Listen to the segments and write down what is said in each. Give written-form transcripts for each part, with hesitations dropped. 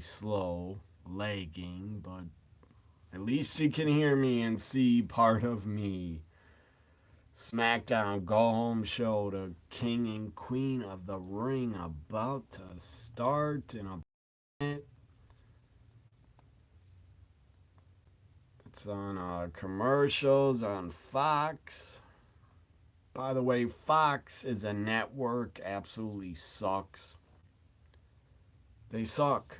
slow, lagging, but at least you can hear me and see part of me. Smackdown Go Home show, the king and queen of the ring, about to start in a minute. It's on commercials on Fox. By the way, Fox is a network, absolutely sucks. They suck,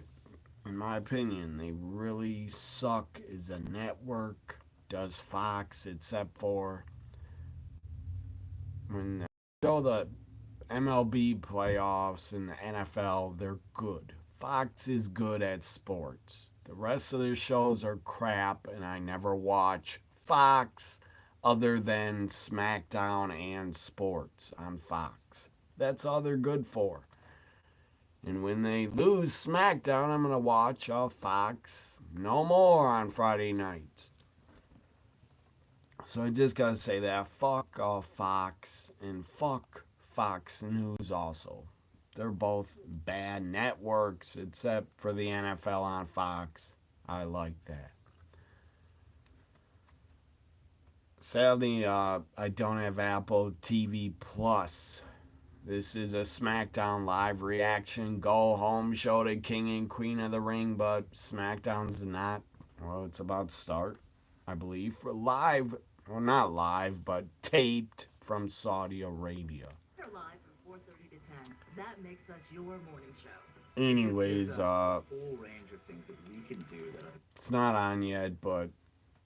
in my opinion. They really suck as a network. Does Fox, except for when they show the MLB playoffs and the NFL, they're good. Fox is good at sports. The rest of their shows are crap, and I never watch Fox other than SmackDown and sports on Fox. That's all they're good for. And when they lose SmackDown, I'm going to watch Fox no more on Friday nights. So I just got to say that. Fuck Fox and fuck Fox News also. They're both bad networks, except for the NFL on Fox. I like that. Sadly, I don't have Apple TV Plus. This is a SmackDown live reaction go home show to King and Queen of the Ring, but SmackDown's not. Well, it's about to start, I believe, for live. Well, not live, but taped from Saudi Arabia. They're live from 4:30 to 10. That makes us your morning show. Anyways, whole range of things that we can do that it's not on yet, but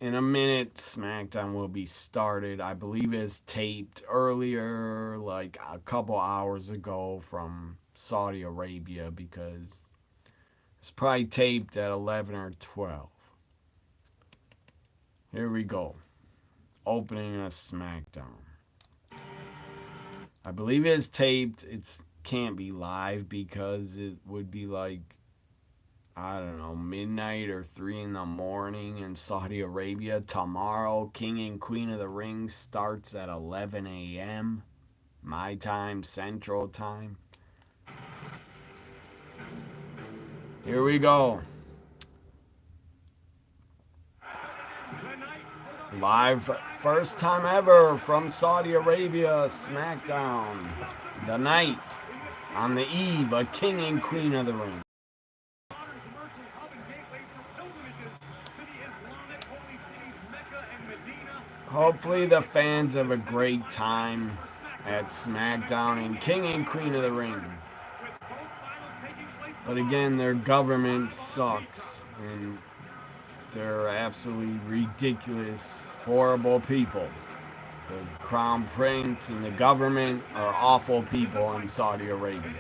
in a minute, SmackDown will be started. I believe it's taped earlier, like a couple hours ago from Saudi Arabia, because it's probably taped at 11 or 12. Here we go. Opening a SmackDown. I believe it's taped. It can't be live because it would be like, I don't know, midnight or 3 in the morning in Saudi Arabia. Tomorrow, King and Queen of the Ring starts at 11 a.m. my time, Central Time. Here we go. Live, first time ever from Saudi Arabia, SmackDown. The night, on the eve, of King and Queen of the Ring. Hopefully the fans have a great time at SmackDown and King and Queen of the Ring. But again, their government sucks, and they're absolutely ridiculous, horrible people. The Crown Prince and the government are awful people in Saudi Arabia.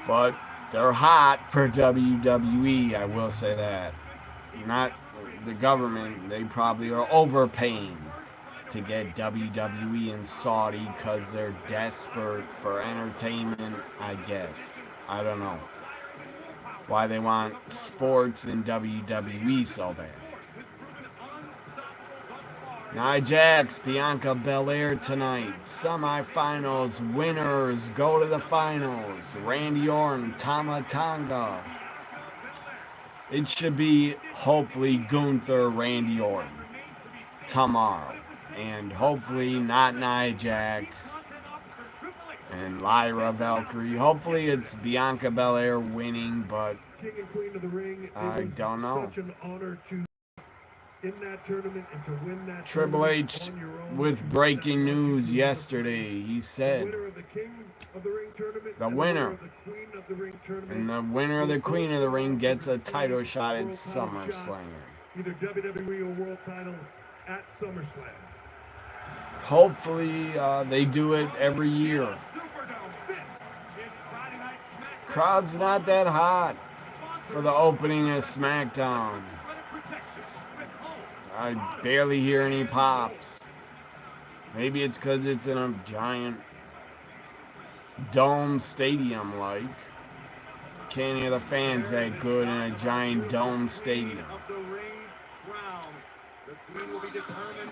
But they're hot for WWE, I will say that. Not the government, they probably are overpaying to get WWE in Saudi because they're desperate for entertainment, I guess. I don't know why they want sports in WWE so bad. Nia Jax, Bianca Belair tonight. Semi-finals winners go to the finals. Randy Orton, Tama, Tonga. It should be hopefully Gunther, Randy Orton tomorrow. And hopefully not Nia Jax and Lyra Valkyrie. Hopefully it's Bianca Belair winning, but I don't know. Such an honor to in that tournament and to win that Triple H with breaking news yesterday. He said the winner and the winner of the Queen of the Ring gets a title shot at SummerSlam. Either WWE or World title at SummerSlam. Hopefully they do it every year. Crowd's not that hot for the opening of SmackDown. I barely hear any pops. Maybe it's because it's in a giant dome stadium, like. Can't hear the fans that good in a giant dome stadium.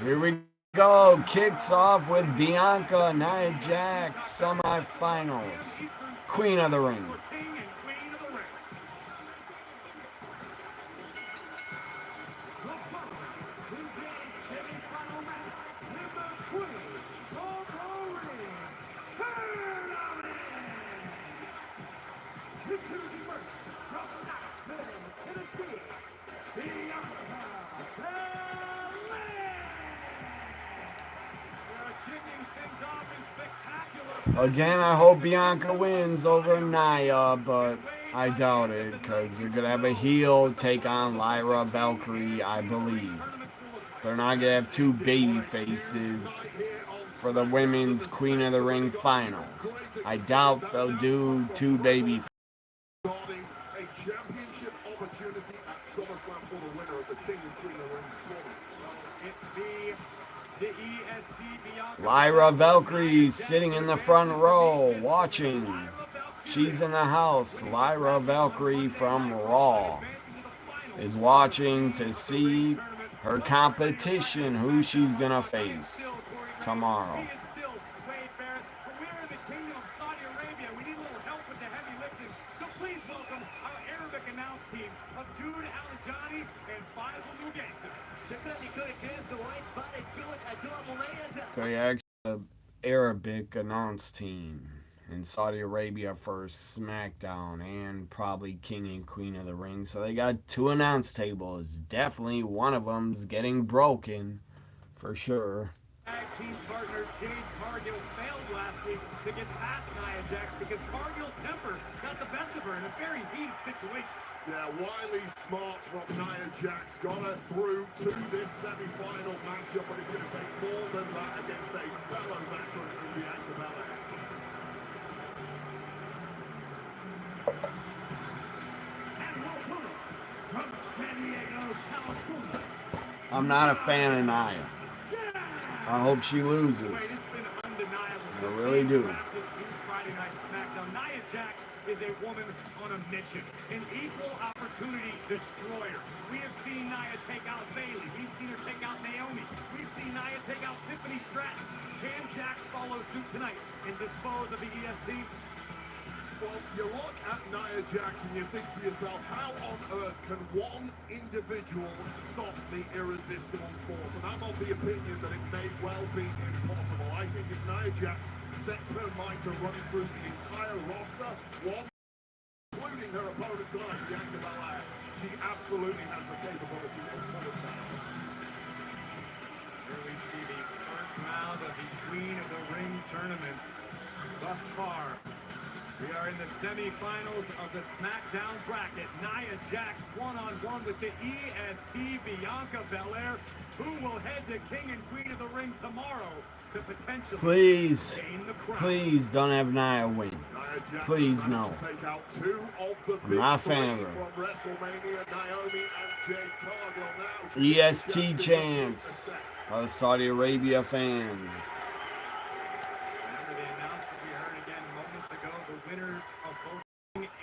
Here we go. Kicks off with Bianca, Nia Jax, semifinals. Queen of the Ring. Again, I hope Bianca wins over Nia, but I doubt it because they're going to have a heel take on Lyra Valkyrie, I believe. They're not going to have two baby faces for the women's Queen of the Ring finals. I doubt they'll do two baby faces. A championship opportunity at SummerSlam for the winner of the King and Queen of the Ring tournament. Lyra Valkyrie sitting in the front row watching. She's in the house. Lyra Valkyrie from Raw is watching to see her competition, who she's going to face tomorrow. They actually have an Arabic announce team in Saudi Arabia for SmackDown and probably King and Queen of the Ring. So they got two announce tables. Definitely one of them's getting broken for sure. Tag team partner Jade Cargill failed last week to get past Nia Jax because Cargill's temper got the best of her in a very heated situation. Yeah, Wiley Smart from Nia Jax got her through to this semi-final matchup, but it's going to take more than that against a fellow veteran in Bianca Belair. From San Diego, California. I'm not a fan of Nia. I hope she loses. I really do. Friday Night Smackdown. Nia Jax is a woman on a mission, an equal opportunity destroyer. We have seen Nia take out Bayley. We've seen her take out Naomi. We've seen Nia take out Tiffany Stratton. Can Jax follow suit tonight and dispose of the EST? Well, you look at Nia Jax and you think to yourself, how on earth can one individual stop the irresistible force? And I'm of the opinion that it may well be impossible. I think if Nia Jax sets her mind to run through the entire roster, including her opponent tonight, Bianca Belair, she absolutely has the capability of pulling down. Here we see the first round of the Queen of the Ring tournament thus far. We are in the semifinals of the SmackDown bracket. Nia Jax one-on-one with the EST Bianca Belair, who will head to King and Queen of the Ring tomorrow to potentially gain the crown. Please don't have Nia win. Please no. I'm not a fan of her. EST chants by the Saudi Arabia fans.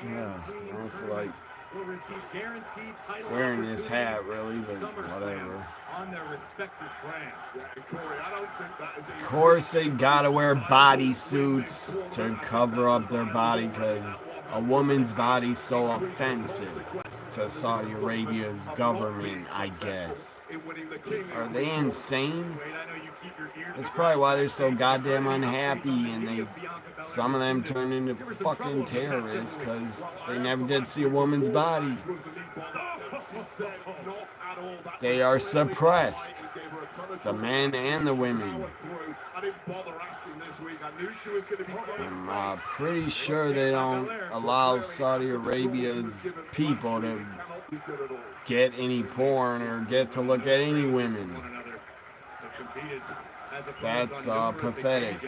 I feel like will receive guaranteed title wearing this hat really, but whatever. On their respective brands. Of course they gotta wear bodysuits to cover up their body because a woman's body's so offensive to Saudi Arabia's government, I guess. Are they insane? That's probably why they're so goddamn unhappy and some of them turn into fucking terrorists because they never did see a woman's body. They are suppressed, the men and the women. I'm pretty sure they don't allow Saudi Arabia's people to get any porn or get to look at any women. That's pathetic.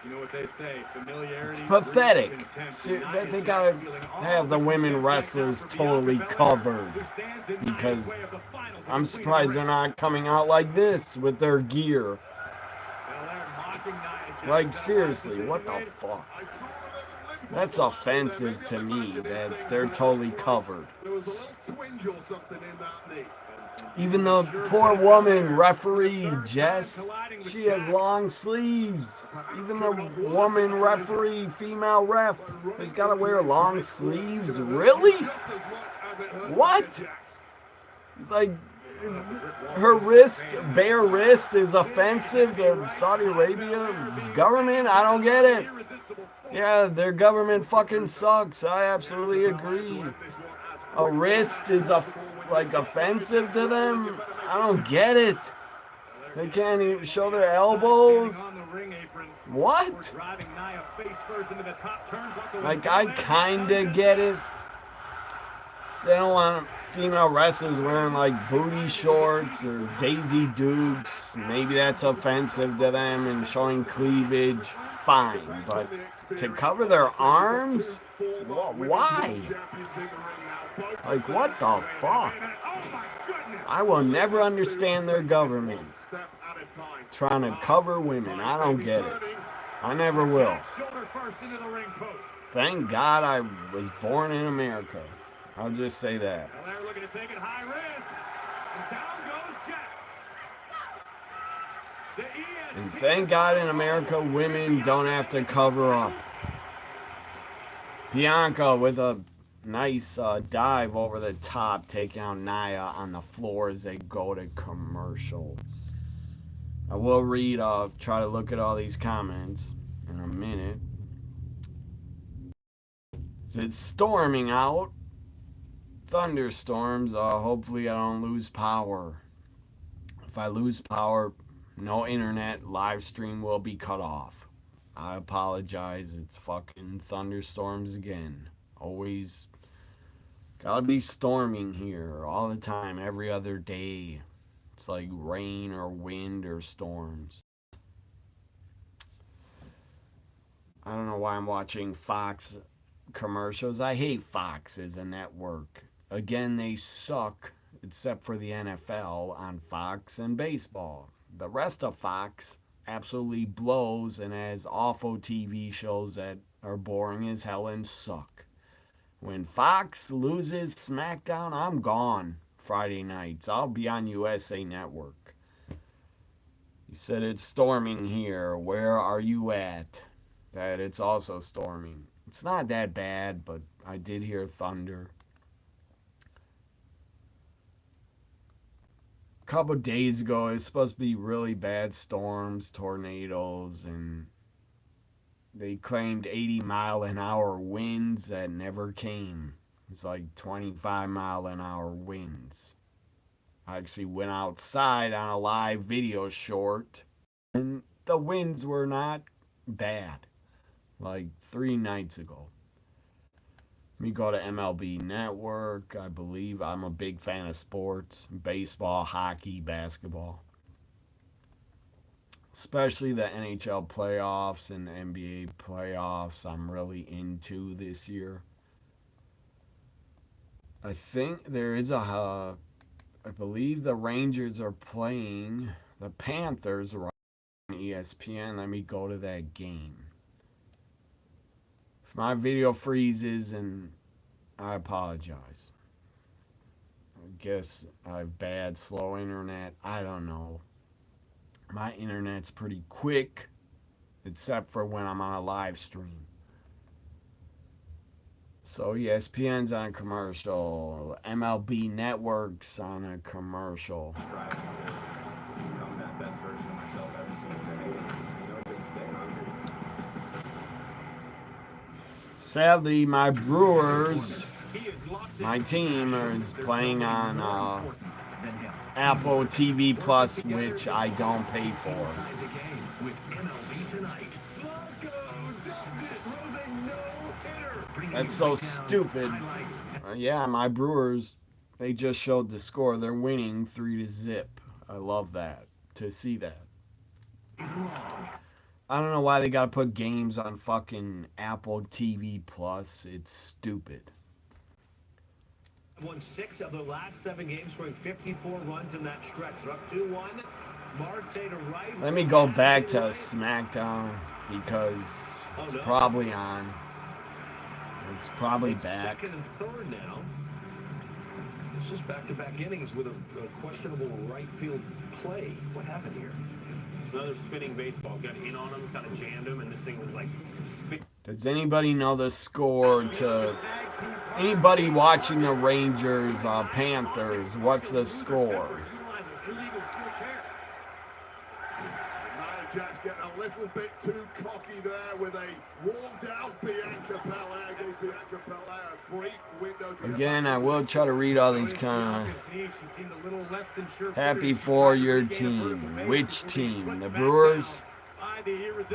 You know what they say, familiarity. It's pathetic. They gotta have the women wrestlers totally covered because I'm surprised they're not coming out like this with their gear. Like seriously, what the fuck? That's offensive to me that they're totally covered. Even the poor woman referee, Jess, she has long sleeves. Even the woman referee, female ref, has got to wear long sleeves. Really? What? Like, her wrist, bare wrist, is offensive to Saudi Arabia's government? I don't get it. Yeah, their government fucking sucks. I absolutely agree. A wrist is like offensive to them. I don't get it. They can't even show their elbows. What? Like, I kinda get it. They don't want female wrestlers wearing like booty shorts or Daisy Dukes. Maybe that's offensive to them and showing cleavage. Fine, but to cover their arms? Why? Like, what the fuck? I will never understand their government trying to cover women. I don't get it. I never will. Thank God I was born in America. I'll just say that. Belair looking to take it high risk. And down goes Jax. And thank God in America, women don't have to cover up. Bianca with a nice dive over the top, taking out Nia on the floor as they go to commercial. I will read, try to look at all these comments in a minute. It's storming out. Thunderstorms. Hopefully I don't lose power. If I lose power, no internet, live stream will be cut off. I apologize. It's fucking thunderstorms again. Always gotta be storming here all the time, every other day. It's like rain or wind or storms. I don't know why I'm watching Fox commercials. I hate Fox as a network. Again, they suck, except for the NFL on Fox and baseball. The rest of Fox absolutely blows and has awful TV shows that are boring as hell and suck. When Fox loses Smackdown, I'm gone Friday nights. I'll be on USA Network. You said it's storming here. Where are you at? That it's also storming. It's not that bad, but I did hear thunder. A couple days ago, it was supposed to be really bad storms, tornadoes, and they claimed 80-mile-an-hour winds that never came. It's like 25-mile-an-hour winds. I actually went outside on a live video short, and the winds were not bad, like 3 nights ago. Let me go to MLB Network. I believe I'm a big fan of sports. Baseball, hockey, basketball. Especially the NHL playoffs and the NBA playoffs I'm really into this year. I think there is I believe the Rangers are playing the Panthers right on ESPN. Let me go to that game. If my video freezes, and I apologize. I guess I have bad, slow internet. I don't know. My internet's pretty quick, except for when I'm on a live stream. So ESPN's on a commercial. MLB Network's on a commercial. Sadly, my Brewers, my team, is playing on Apple TV Plus, which I don't pay for. That's so stupid. Yeah, my Brewers, they just showed the score. They're winning 3-0. I love that, to see that. I don't know why they gotta put games on fucking Apple TV Plus. It's stupid. Won 6 of the last 7 games, scoring 54 runs in that stretch. They're up 2-1. Marte to right. Let me go back to SmackDown because it's probably on. It's probably back. Second and third now. This is back-to-back innings with a questionable right field play. What happened here? Another spinning baseball. Got in on him, kind of jammed him, and this thing was like spin. Does anybody know the score to anybody watching the Rangers Panthers? What's the score? Nia Jax getting a lift little bit too cocky there with a worn-down Bianca Belair. Gave Bianca Belair a free window to Again, I will try to read all these kind of happy for your team. Which team? The Brewers?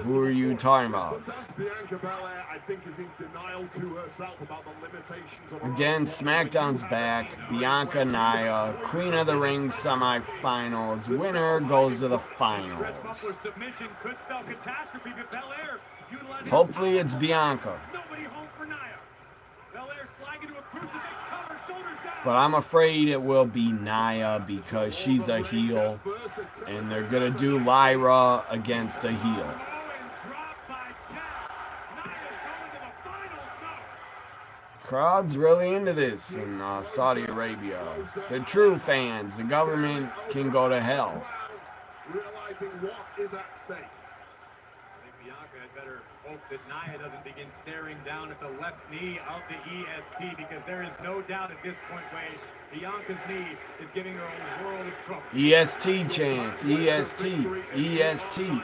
Who are you talking about? Sometimes Bianca Belair, I think, is in denial to herself about the limitations of her Again, own SmackDown's back. Bianca, Nia, Queen of the Ring semifinals. Winner goes to the finals. Hopefully it's Bianca. But I'm afraid it will be Nia because she's a heel. And they're going to do Lyra against a heel. Crowd's really into this in Saudi Arabia. The true fans, the government can go to hell. Realizing what is at stake. I think Bianca had better hope that Nia doesn't begin staring down at the left knee of the EST, because there is no doubt at this point, Wade, Bianca's knee is giving her a world of trouble. EST chants, EST, EST.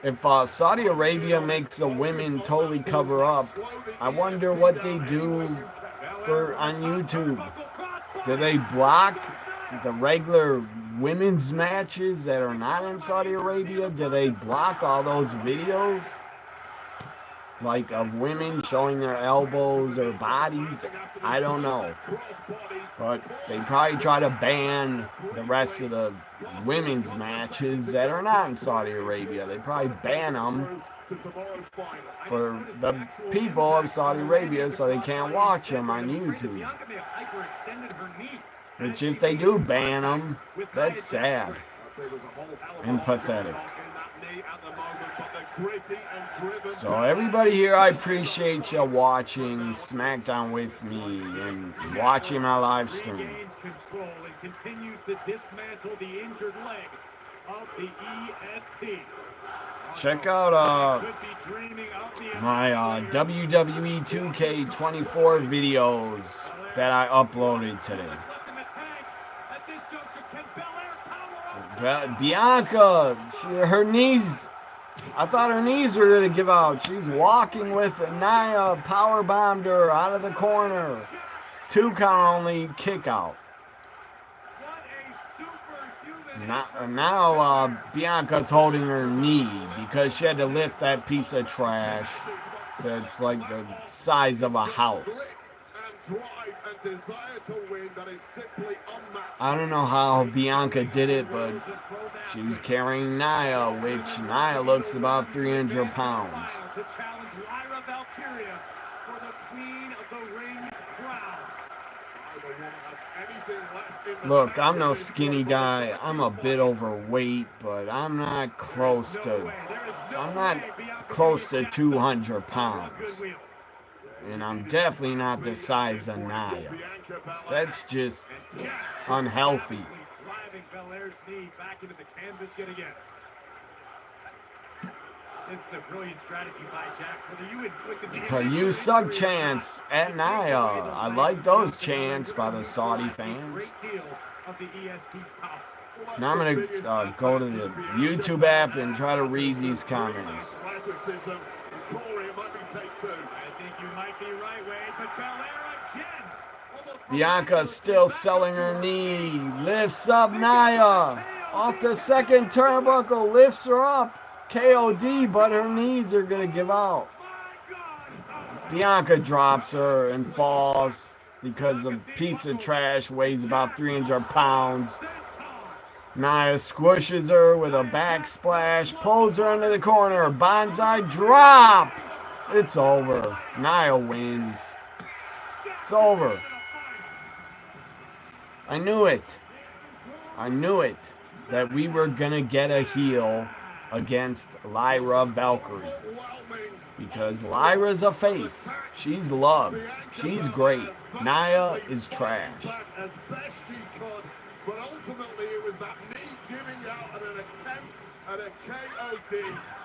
If Saudi Arabia makes the women totally cover up, I wonder what they do on YouTube. Do they block the regular women's matches that are not in Saudi Arabia? Do they block all those videos? Like of women showing their elbows or bodies? I don't know. But they probably try to ban the rest of the women's matches that are not in Saudi Arabia. They probably ban them for the people of Saudi Arabia so they can't watch them on YouTube. Which if they do ban them, that's sad and pathetic. So everybody here, I appreciate you watching SmackDown with me and watching my live stream. Check out my WWE 2K24 videos that I uploaded today. Bianca, her knees, I thought her knees were going to give out. She's walking with Nia, powerbombed her out of the corner. 2 count only kick out. Now Bianca's holding her knee because she had to lift that piece of trash that's like the size of a house. I don't know how Bianca did it, but she was carrying Nia, which Nia looks about 300 pounds. Look, I'm no skinny guy. I'm a bit overweight, but I'm not close to 200 pounds. And I'm definitely not the size of Nia. That's just unhealthy. This is a brilliant strategy by Jax. But you suck chants at Nia. I like those chants by the Saudi fans. Now I'm going to go to the YouTube app and try to read these comments. Bianca still selling her knee. Lifts up Nia. Off the second turnbuckle. Lifts her up. KOD, but her knees are going to give out. Bianca drops her and falls because a piece of trash weighs about 300 pounds. Nia squishes her with a backsplash, pulls her into the corner. Bonsai drop. It's over. Nia wins. It's over. I knew it. I knew it. That we were going to get a heel against Lyra Valkyrie. Because Lyra's a face. She's loved. She's great. Nia is trash. As best she could, but ultimately it was that knee giving out at an attempt at a KOD.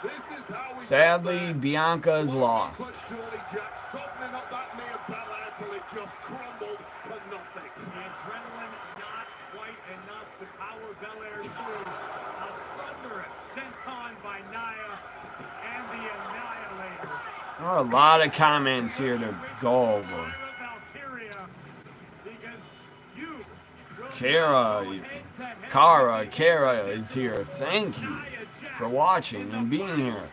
This is how we Sadly, Bianca is lost. Surely Jack softening up that knee of Belair until it just crumbled to nothing. The adrenaline not quite enough to power Belair through. A thunderous senton by Nia and the Annihilator. There are a lot of comments here to go over. Kara is here. Thank you for watching and being here.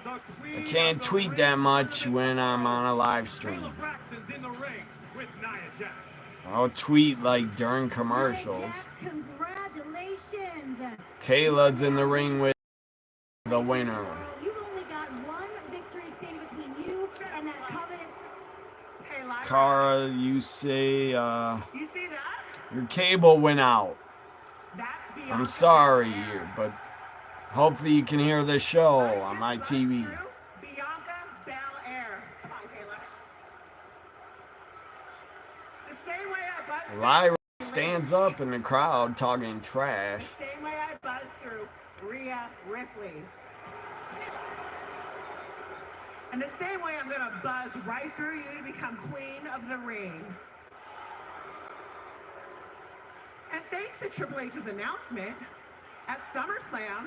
I can't tweet that much when I'm on a live stream. I'll tweet like during commercials. Congratulations. Kayla's in the ring with the winner. You've only got one victory standing between you and that covenant. Kara, you say You see that? your cable went out. That's Bianca I'm sorry, Belair. but hopefully you can hear the show on my TV. Bianca Belair. Come on, Kayla. The same way I buzzed Lyra stands up in the crowd talking trash. The same way I buzzed through Rhea Ripley. And the same way I'm gonna buzz right through you to become queen of the ring. And thanks to Triple H's announcement at SummerSlam,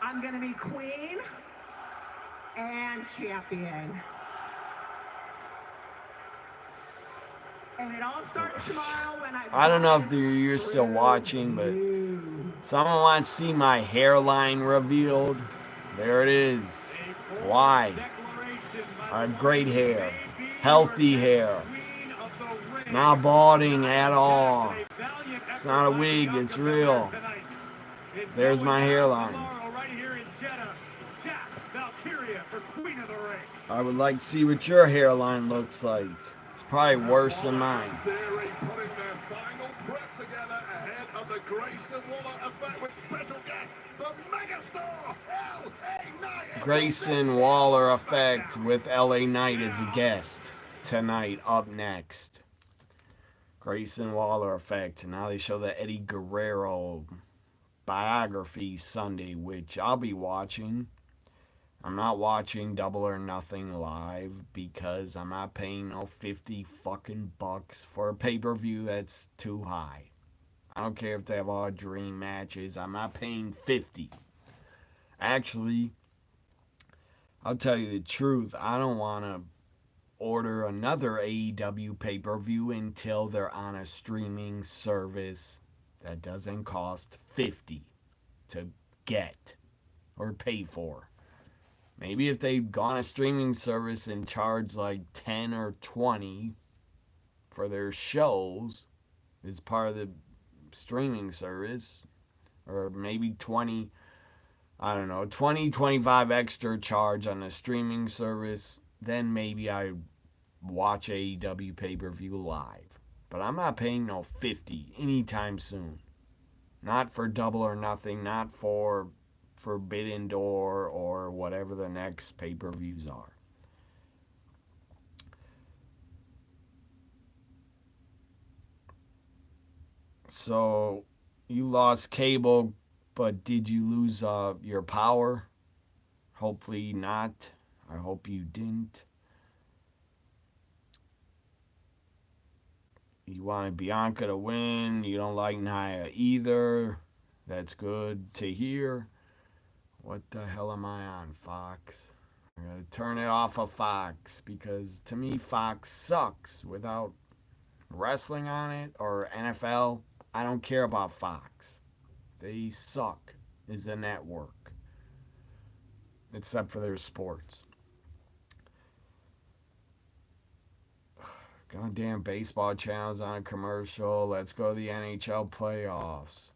I'm gonna be queen and champion. And it all starts tomorrow when I don't know if you're still watching, but someone wants to see my hairline revealed. There it is. Why? I have great hair. Healthy hair. Not balding at all. It's not a wig, it's real. There's my hairline. I would like to see what your hairline looks like. It's probably worse than mine. Theory putting their final prep together ahead of the Grayson Waller effect with special guest, the megastar L.A. Knight. Grayson Waller effect with LA Knight as a guest tonight. Up next, Grayson Waller effect. Now they show the Eddie Guerrero biography Sunday, which I'll be watching. I'm not watching Double or Nothing live because I'm not paying no 50 fucking bucks for a pay-per-view that's too high. I don't care if they have all dream matches. I'm not paying 50. Actually, I'll tell you the truth. I don't want to order another AEW pay-per-view until they're on a streaming service that doesn't cost 50 to get or pay for. Maybe if they've gone a streaming service and charged like 10 or 20 for their shows as part of the streaming service, or maybe 20, I don't know, 20, 25 extra charge on a streaming service, then maybe I watch AEW pay-per-view live. But I'm not paying no 50 anytime soon. Not for Double or Nothing, not for Forbidden Door or whatever the next pay-per-views are. So you lost cable, but did you lose your power? Hopefully not. I hope you didn't. You wanted Bianca to win. You don't like Nia either. That's good to hear. What the hell am I on, Fox? I'm going to turn it off of Fox because to me Fox sucks. Without wrestling on it or NFL, I don't care about Fox. They suck as a network. Except for their sports. Goddamn baseball channels on a commercial. Let's go to the NHL playoffs.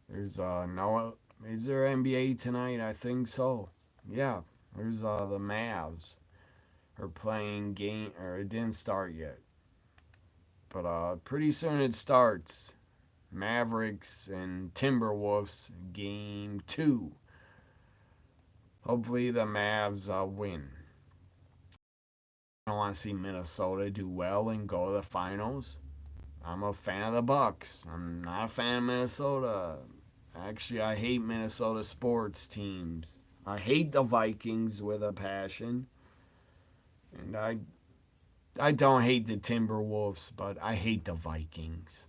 There's Noah. Is there NBA tonight? I think so. Yeah, there's the Mavs are playing game, or it didn't start yet. But pretty soon it starts. Mavericks and Timberwolves game 2. Hopefully the Mavs win. I want to see Minnesota do well and go to the finals. I'm a fan of the Bucks. I'm not a fan of Minnesota. Actually, I hate Minnesota sports teams. I hate the Vikings with a passion. And I don't hate the Timberwolves, but I hate the Vikings.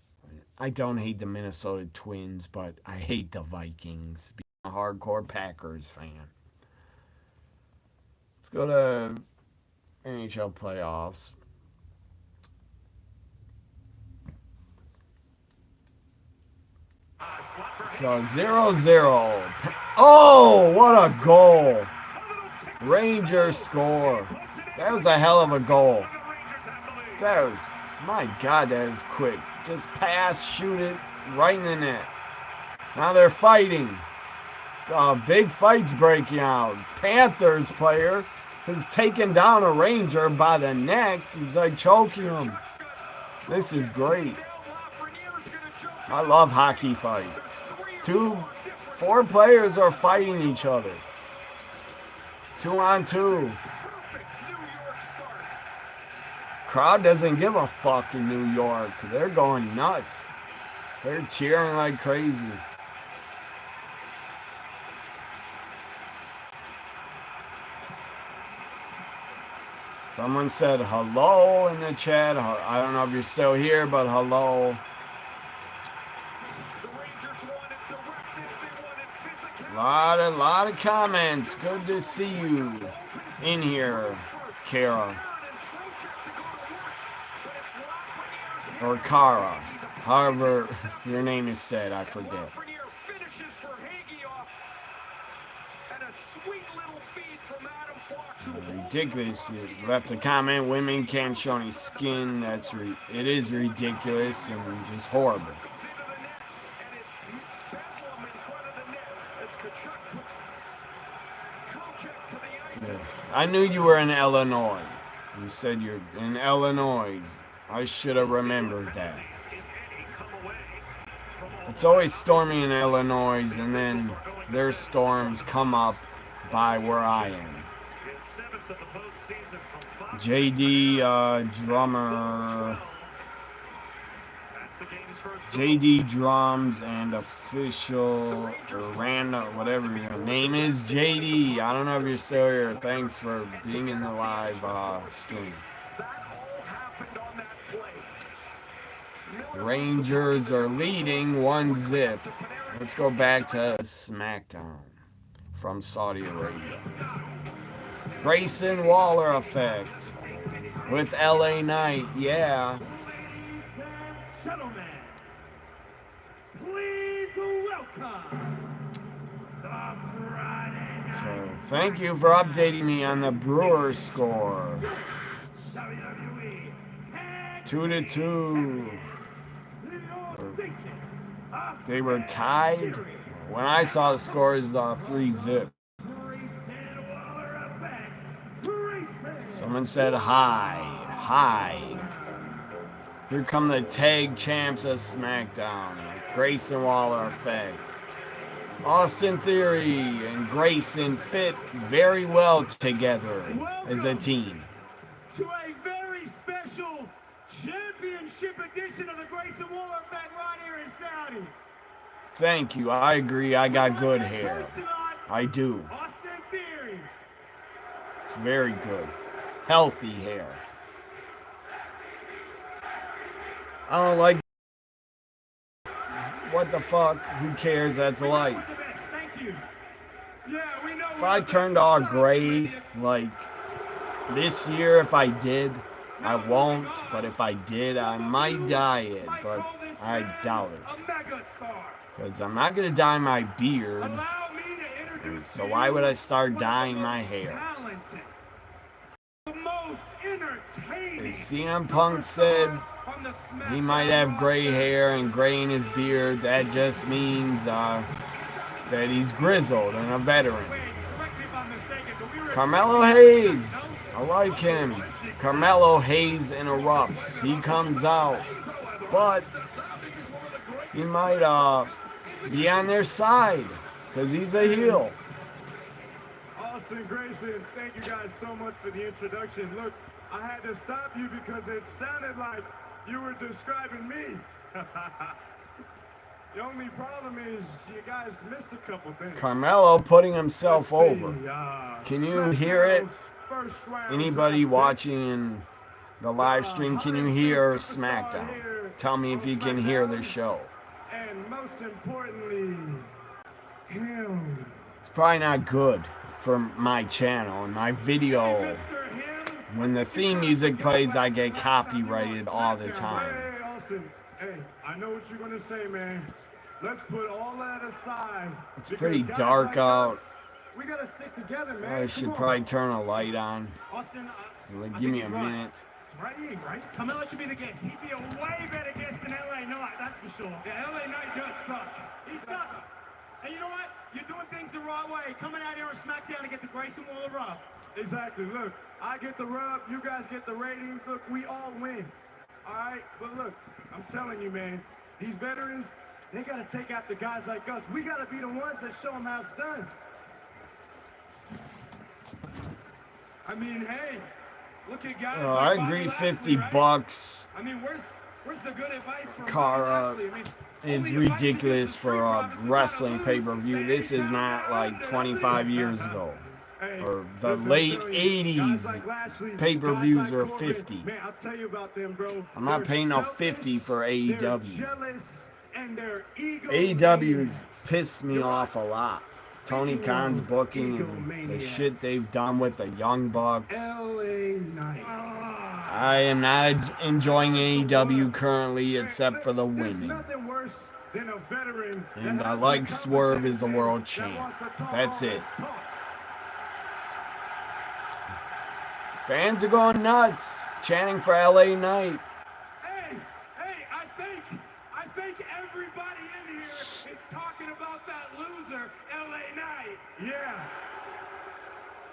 I don't hate the Minnesota Twins, but I hate the Vikings. Being a hardcore Packers fan. Let's go to NHL playoffs. So 0-0. Oh, what a goal. Rangers score. That was a hell of a goal. That was, my God, that is quick. Just pass, shoot it, right in the net. Now they're fighting. Big fights breaking out. Panthers player has taken down a Ranger by the neck. He's like choking him. This is great. I love hockey fights. 4 players are fighting each other. 2-on-2. Crowd doesn't give a fuck in New York. They're going nuts. They're cheering like crazy. Someone said hello in the chat. I don't know if you're still here, but hello. Lot of comments. Good to see you in here, Kara. Or Kara. However your name is said, I forget. Ridiculous. You left a comment, women can't show any skin. It is ridiculous and just horrible. I knew you were in Illinois. You said you're in Illinois. I should have remembered that. It's always stormy in Illinois, and then their storms come up by where I am. JD Drummer. JD Drums and official or random, whatever your name is, JD. I don't know if you're still here. Thanks for being in the live stream. Rangers are leading 1-0. Let's go back to SmackDown from Saudi Arabia. Grayson Waller effect with LA Knight. Yeah. So thank you for updating me on the Brewers score. 2-2. They were tied. When I saw the score, it was 3-0. Someone said hi. Here come the tag champs of SmackDown. Grayson Waller effect. Austin Theory and Grayson fit very well together as a team. To a very special championship edition of the Grayson Waller effect right here in Saudi. Thank you. I agree. I got good hair. I do. Austin Theory. It's very good. Healthy hair. I don't like. What the fuck? Who cares? That's life. If I turned all gray, like this year, if I did, I won't. But if I did, I might dye it. But I doubt it. Because I'm not going to dye my beard. So why would I start dyeing my hair? As CM Punk said, he might have gray hair and gray in his beard. That just means that he's grizzled and a veteran. Carmelo Hayes, I like him. Carmelo Hayes interrupts. He comes out, but he might be on their side because he's a heel. Austin, Grayson, thank you guys so much for the introduction. Look, I had to stop you because it sounded like you were describing me. The only problem is you guys missed a couple things. Carmelo putting himself over. Can you hear it? Anybody watching in the live stream. Can you hear SmackDown? Tell me if you can hear the show. And most importantly, him. It's probably not good for my channel and my video. When the theme music plays, I get copyrighted all the time. Hey, Austin. Hey, I know what you're gonna say, man. Let's put all that aside. It's pretty dark out. We gotta stick together, man. I should probably turn a light on. Austin, Give me a minute. Right? Carmelo should be the guest. He'd be a way better guest than LA Knight, that's for sure. Yeah, LA Knight does suck. He sucks. And you know what? You're doing things the right way. Coming out here on SmackDown to get the Grayson Waller rub. Exactly. Look, I get the rub. You guys get the ratings. Look, we all win. All right? But look, I'm telling you, man, these veterans, they got to take after guys like us. We got to be the ones that show them how it's done. I mean, hey, look at guys. I agree. $50. I mean, where's the good advice from Cara is ridiculous for a wrestling pay-per-view. This is not like 25 years ago. Or the late 80s pay-per-views are 50. Man, I'll tell you about them, bro. I'm not paying no 50 for AEW. AEW's pissed me off a lot. Tony Khan's booking and the shit they've done with the Young Bucks. I am not enjoying AEW currently except for the women. And I like Swerve as the world champ. That's it. Fans are going nuts, chanting for LA Knight. Hey, I think everybody in here is talking about that loser, LA Knight. Yeah.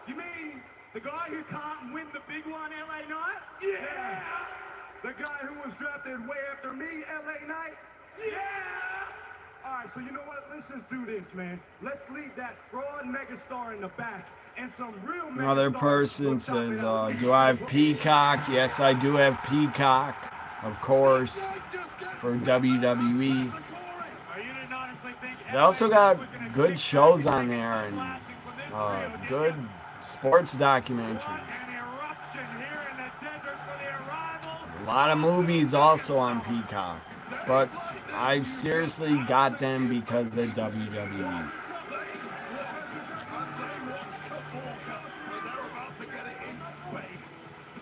You mean the guy who can't win the big one, LA Knight? Yeah. The guy who was drafted way after me, LA Knight? Yeah. All right, so you know what? Let's just do this, man. Let's leave that fraud megastar in the back. And some real Another person says, do I have Peacock? Yes, I do have Peacock, of course, for WWE. They also got good shows on there and good sports documentaries. A lot of movies also on Peacock, but I seriously got them because of WWE.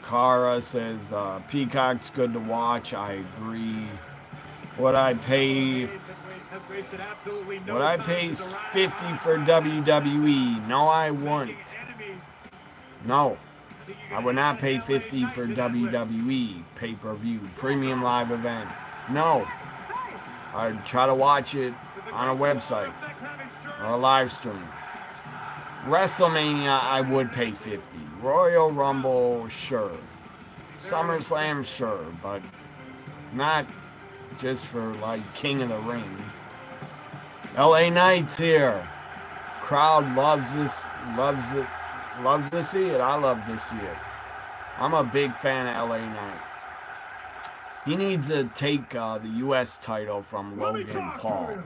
Cara says, Peacock's good to watch. I agree. Would I pay 50 for WWE? No, I wouldn't. No, I would not pay 50 for WWE pay-per-view, premium live event. No, I'd try to watch it on a website or a live stream. WrestleMania, I would pay 50. Royal Rumble, sure. SummerSlam, sure, but not just for like King of the Ring. LA Knight's here. Crowd loves this, loves to see it. I love to see it. I'm a big fan of LA Knight. He needs to take the U.S. title from Logan Paul.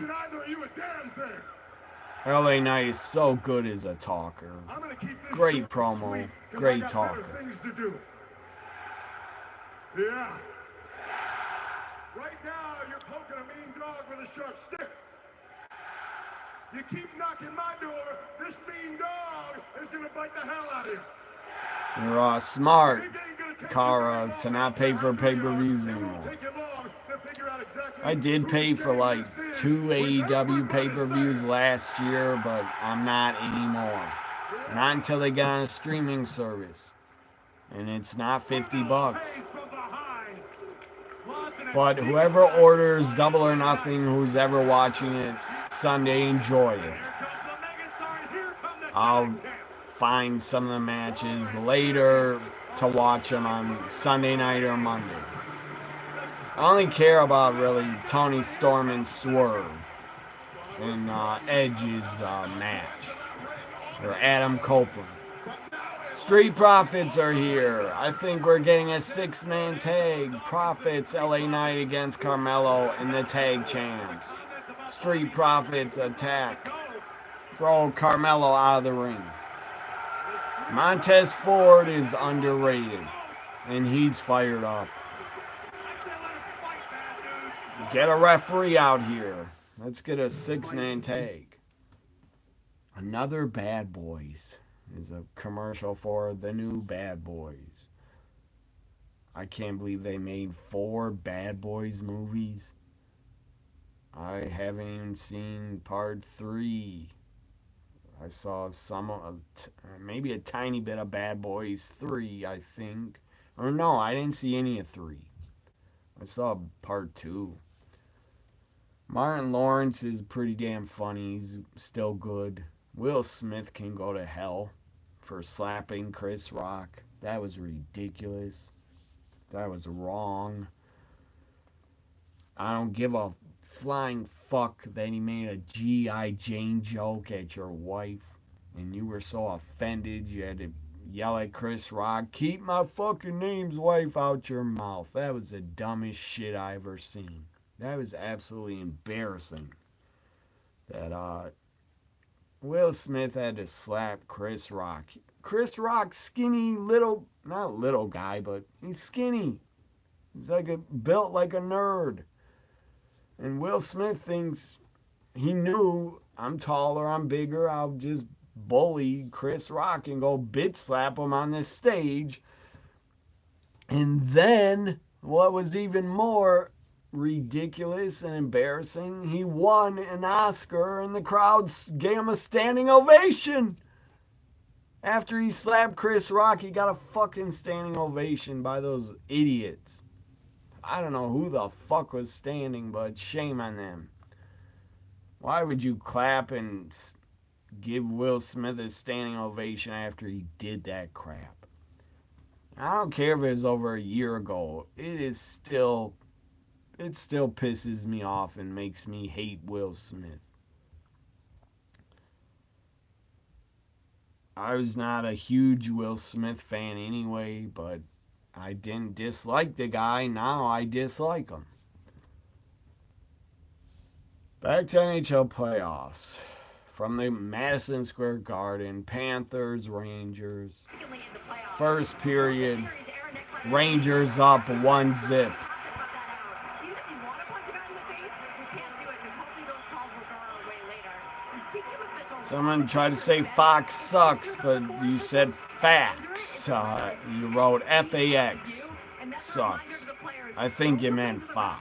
Either of you a damn thing. LA Knight is so good as a talker. Great promo, great talker. Things to do. Yeah. Right now, you're poking a mean dog with a sharp stick. You keep knocking my door, this mean dog is gonna bite the hell out of you. You're smart, Cara, to not pay for pay-per-views anymore. I did pay for like 2 AEW pay-per-views last year, but I'm not anymore. Not until they get on a streaming service. And it's not $50. But whoever orders Double or Nothing, who's ever watching it Sunday, enjoy it. I'll find some of the matches later to watch them on Sunday night or Monday. I only care about really Tony Storm and Swerve in Edge's match, or Adam Copeland. Street Profits are here. I think we're getting a 6-man tag. Profits, LA Knight against Carmelo in the tag champs. Street Profits attack throw Carmelo out of the ring. Montez Ford is underrated, and he's fired up. Get a referee out here. Let's get a 6-man tag. Another Bad Boys is a commercial for the new Bad Boys. I can't believe they made 4 Bad Boys movies. I haven't even seen part 3. I saw maybe a tiny bit of Bad Boys 3, I think. Or no, I didn't see any of 3. I saw part 2. Martin Lawrence is pretty damn funny. He's still good. Will Smith can go to hell for slapping Chris Rock. That was ridiculous. That was wrong. I don't give a flying fuck that he made a G.I. Jane joke at your wife and you were so offended you had to yell at Chris Rock, "Keep my fucking name's wife out your mouth." That was the dumbest shit I ever seen. That was absolutely embarrassing. That Will Smith had to slap Chris Rock. Chris Rock, skinny little, not little guy, but he's skinny. He's built like a nerd. And Will Smith thinks he knew, I'm taller, I'm bigger, I'll just bully Chris Rock and go bitch slap him on this stage. And then, what was even more ridiculous and embarrassing, he won an Oscar and the crowd gave him a standing ovation. After he slapped Chris Rock, he got a fucking standing ovation by those idiots. I don't know who the fuck was standing, but shame on them. Why would you clap and give Will Smith a standing ovation after he did that crap? I don't care if it was over a year ago. It still pisses me off and makes me hate Will Smith. I was not a huge Will Smith fan anyway, but I didn't dislike the guy. Now I dislike him. Back to NHL playoffs. From the Madison Square Garden, Panthers, Rangers. First period, Rangers up 1-0. Someone tried to say Fox sucks, but you said facts. You wrote FAX. Sucks. I think you meant Fox.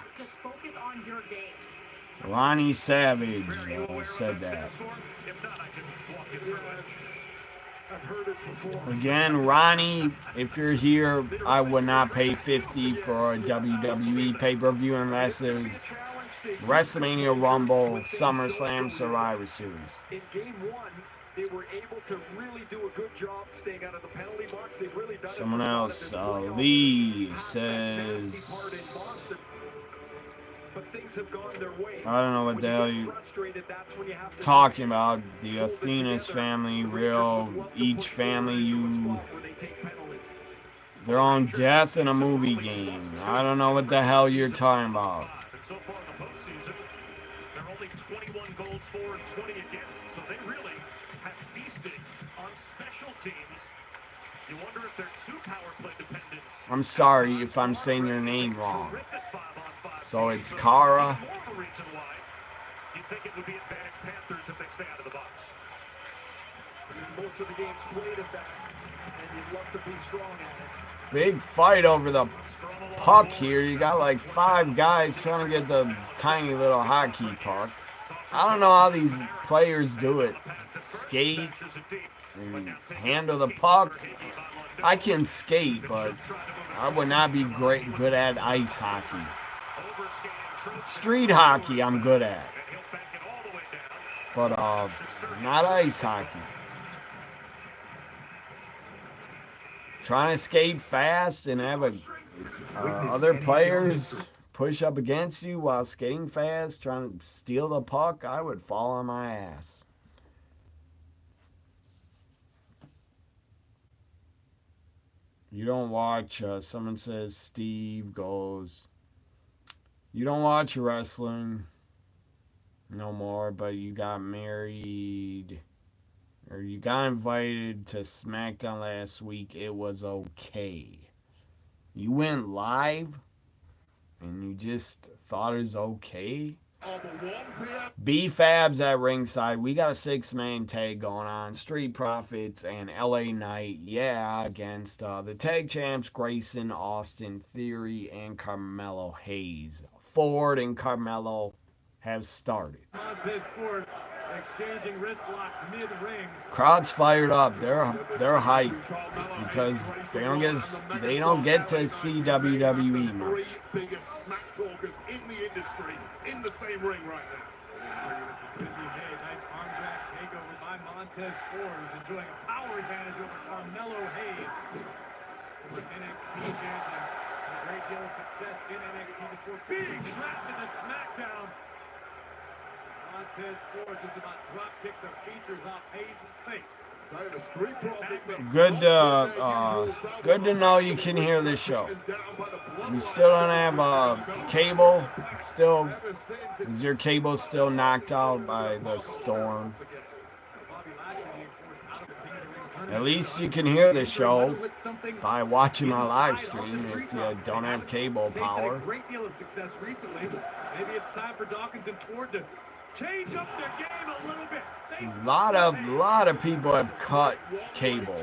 Ronnie Savage said that. Again, Ronnie, if you're here, I would not pay $50 for a WWE pay-per-view unless it was WrestleMania, Rumble, SummerSlam, Survivor Series. In game 1, they were able to really do a good job staying out of the penalty box. They've really done someone else, Lee says, I don't know what the hell you're talking about. The Athena's family, each family, their own death in a movie game. I don't know what the hell you're talking about. So far in the postseason, they're only 21 goals for and 20 against, so they really have feasted on special teams. You wonder if they're too power play dependent. I'm sorry if I'm saying your name wrong. So it's Kara. You'd think it would be advantage Panthers if they stay out of the box. Most of the game's played at that, and you'd love to be strong at it. Big fight over the puck here. You got like 5 guys trying to get the tiny little hockey puck. I don't know how these players do it. Skate and handle the puck. I can skate, but I would not be good at ice hockey. Street hockey I'm good at, but not ice hockey. Trying to skate fast and have other players push up against you while skating fast, trying to steal the puck, I would fall on my ass. You don't watch, someone says, Steve goes, you don't watch wrestling no more, but you got married or you got invited to SmackDown last week, it was okay. You went live and you just thought it was okay. B-Fabs at ringside. We got a 6-man tag going on. Street Profits and LA Knight, yeah, against the tag champs Grayson, Austin Theory, and Carmelo Hayes. Ford and Carmelo have started. Exchanging wrist lock mid-ring. Crowd's fired up. They're hyped because they don't get to see WWE much. Biggest smack talkers in the industry in the same ring right now. Nice arm drag takeover by Montez Ford, who's enjoying a power advantage over Carmelo Hayes, NXT champion. A great deal of success in NXT before being trapped in the SmackDown. Montez Ford just about drop kicked the features off Hayes' face. Good to know you can hear this show. You still don't have cable. Is your cable still knocked out by the storm? At least you can hear the show by watching my live stream if you don't have cable power. A great deal of success recently. Maybe it's time for Dawkins and Ford to change up their game a little bit. A lot of people have cut cable.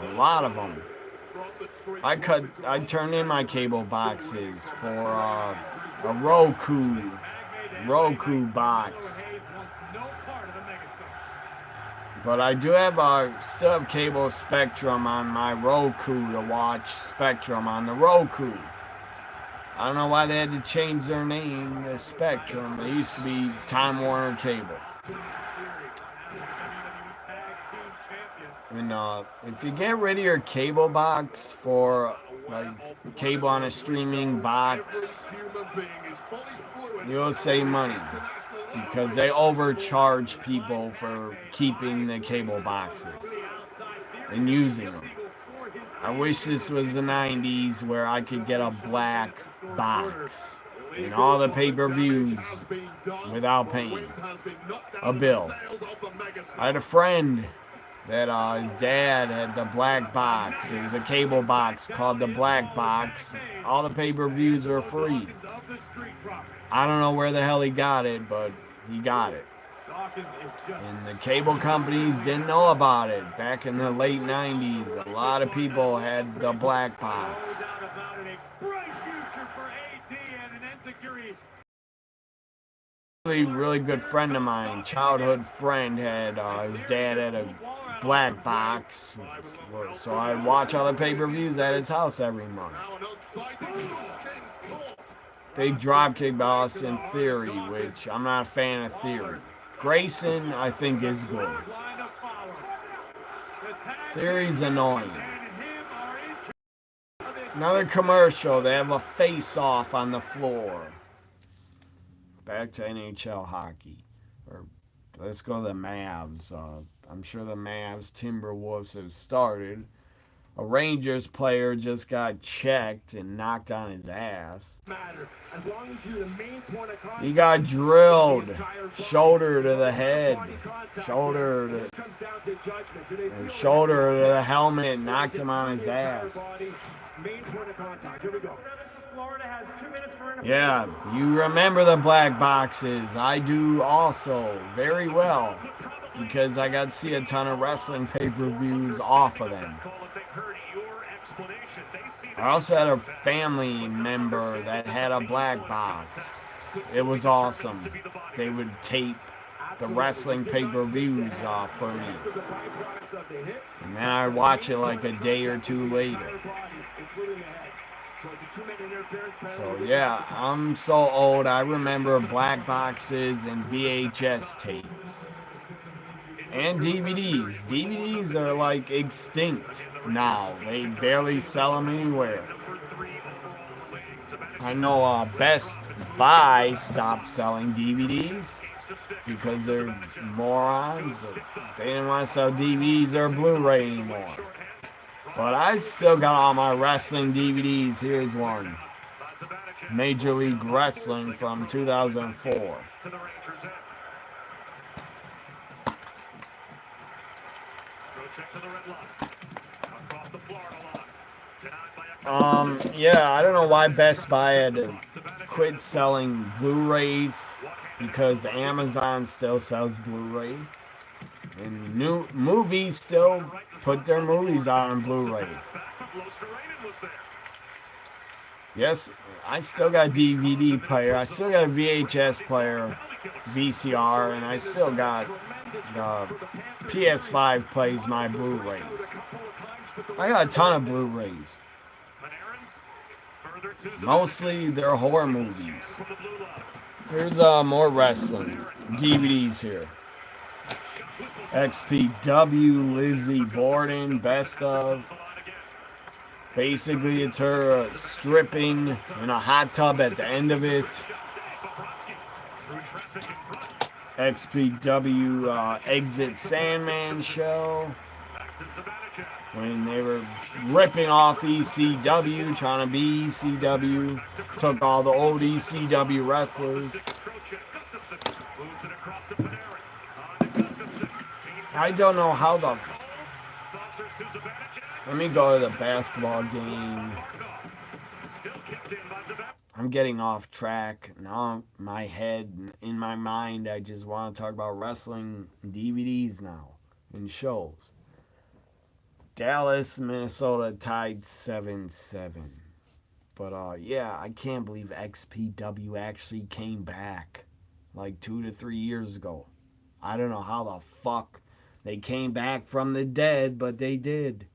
A lot of them. I turned in my cable boxes for a Roku box. But I do have still have cable Spectrum on my Roku to watch Spectrum on the Roku. I don't know why they had to change their name to Spectrum. They used to be Time Warner Cable. And if you get rid of your cable box for like cable on a streaming box, you'll save money because they overcharge people for keeping the cable boxes and using them. I wish this was the 90s where I could get a black box and all the pay-per-views without paying a bill. I had a friend that his dad had the black box. It was a cable box called the black box. All the pay-per-views were free. I don't know where the hell he got it, but he got it. And the cable companies didn't know about it. Back in the late 90s, a lot of people had the black box. Really good friend of mine, childhood friend, had his dad had a black box, so I'd watch all the pay-per-views at his house every month. Big dropkick by Austin Theory, which I'm not a fan of Theory. Grayson, I think, is good. Theory's annoying. Another commercial. They have a face-off on the floor. Back to NHL hockey. Or let's go to the Mavs. I'm sure the Mavs Timberwolves have started. A Rangers player just got checked and knocked on his ass. He got drilled. Shoulder to the head. Shoulder to the helmet. Knocked him on his ass. Yeah, you remember the black boxes. I do also very well because I got to see a ton of wrestling pay-per-views off of them. I also had a family member that had a black box. It was awesome. They would tape the wrestling pay-per-views off for me. And then I'd watch it like a day or two later. So yeah, I'm so old. I remember black boxes and VHS tapes. And DVDs. DVDs are like extinct now. They barely sell them anywhere. I know Best Buy stopped selling DVDs because they're morons. But they didn't want to sell DVDs or Blu-ray anymore. But I still got all my wrestling DVDs. Here's one. Major League Wrestling from 2004. Yeah, I don't know why Best Buy had to quit selling Blu-rays because Amazon still sells Blu-ray. And new movies still put their movies out on Blu-rays. Yes, I still got a DVD player. I still got a VHS player, VCR, and I still got PS5 plays my Blu-rays. I got a ton of Blu-rays. Mostly they're horror movies. Here's more wrestling DVDs here. XPW, Lizzie Borden, best of. Basically, it's her stripping in a hot tub at the end of it. XPW Exit Sandman show. When they were ripping off ECW, trying to be ECW. Took all the old ECW wrestlers. I don't know how the... Let me go to the basketball game. I'm getting off track. Now my head, in my mind, I just want to talk about wrestling DVDs now and shows. Dallas, Minnesota tied 7-7. But yeah, I can't believe XPW actually came back like 2 to 3 years ago. I don't know how the fuck they came back from the dead, but they did.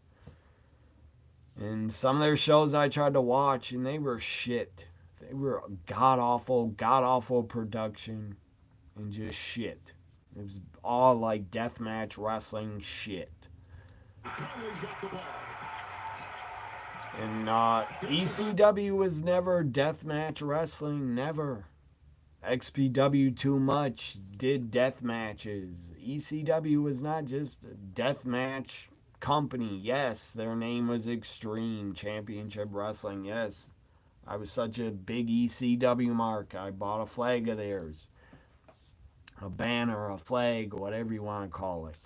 And some of their shows I tried to watch, and they were shit. They were god-awful production, and just shit. It was all like deathmatch wrestling shit. And ECW was never deathmatch wrestling, never. XPW too much did death matches. ECW was not just a death match company. Yes, their name was Extreme Championship Wrestling. Yes, I was such a big ECW mark. I bought a flag of theirs, a banner, a flag, whatever you want to call it.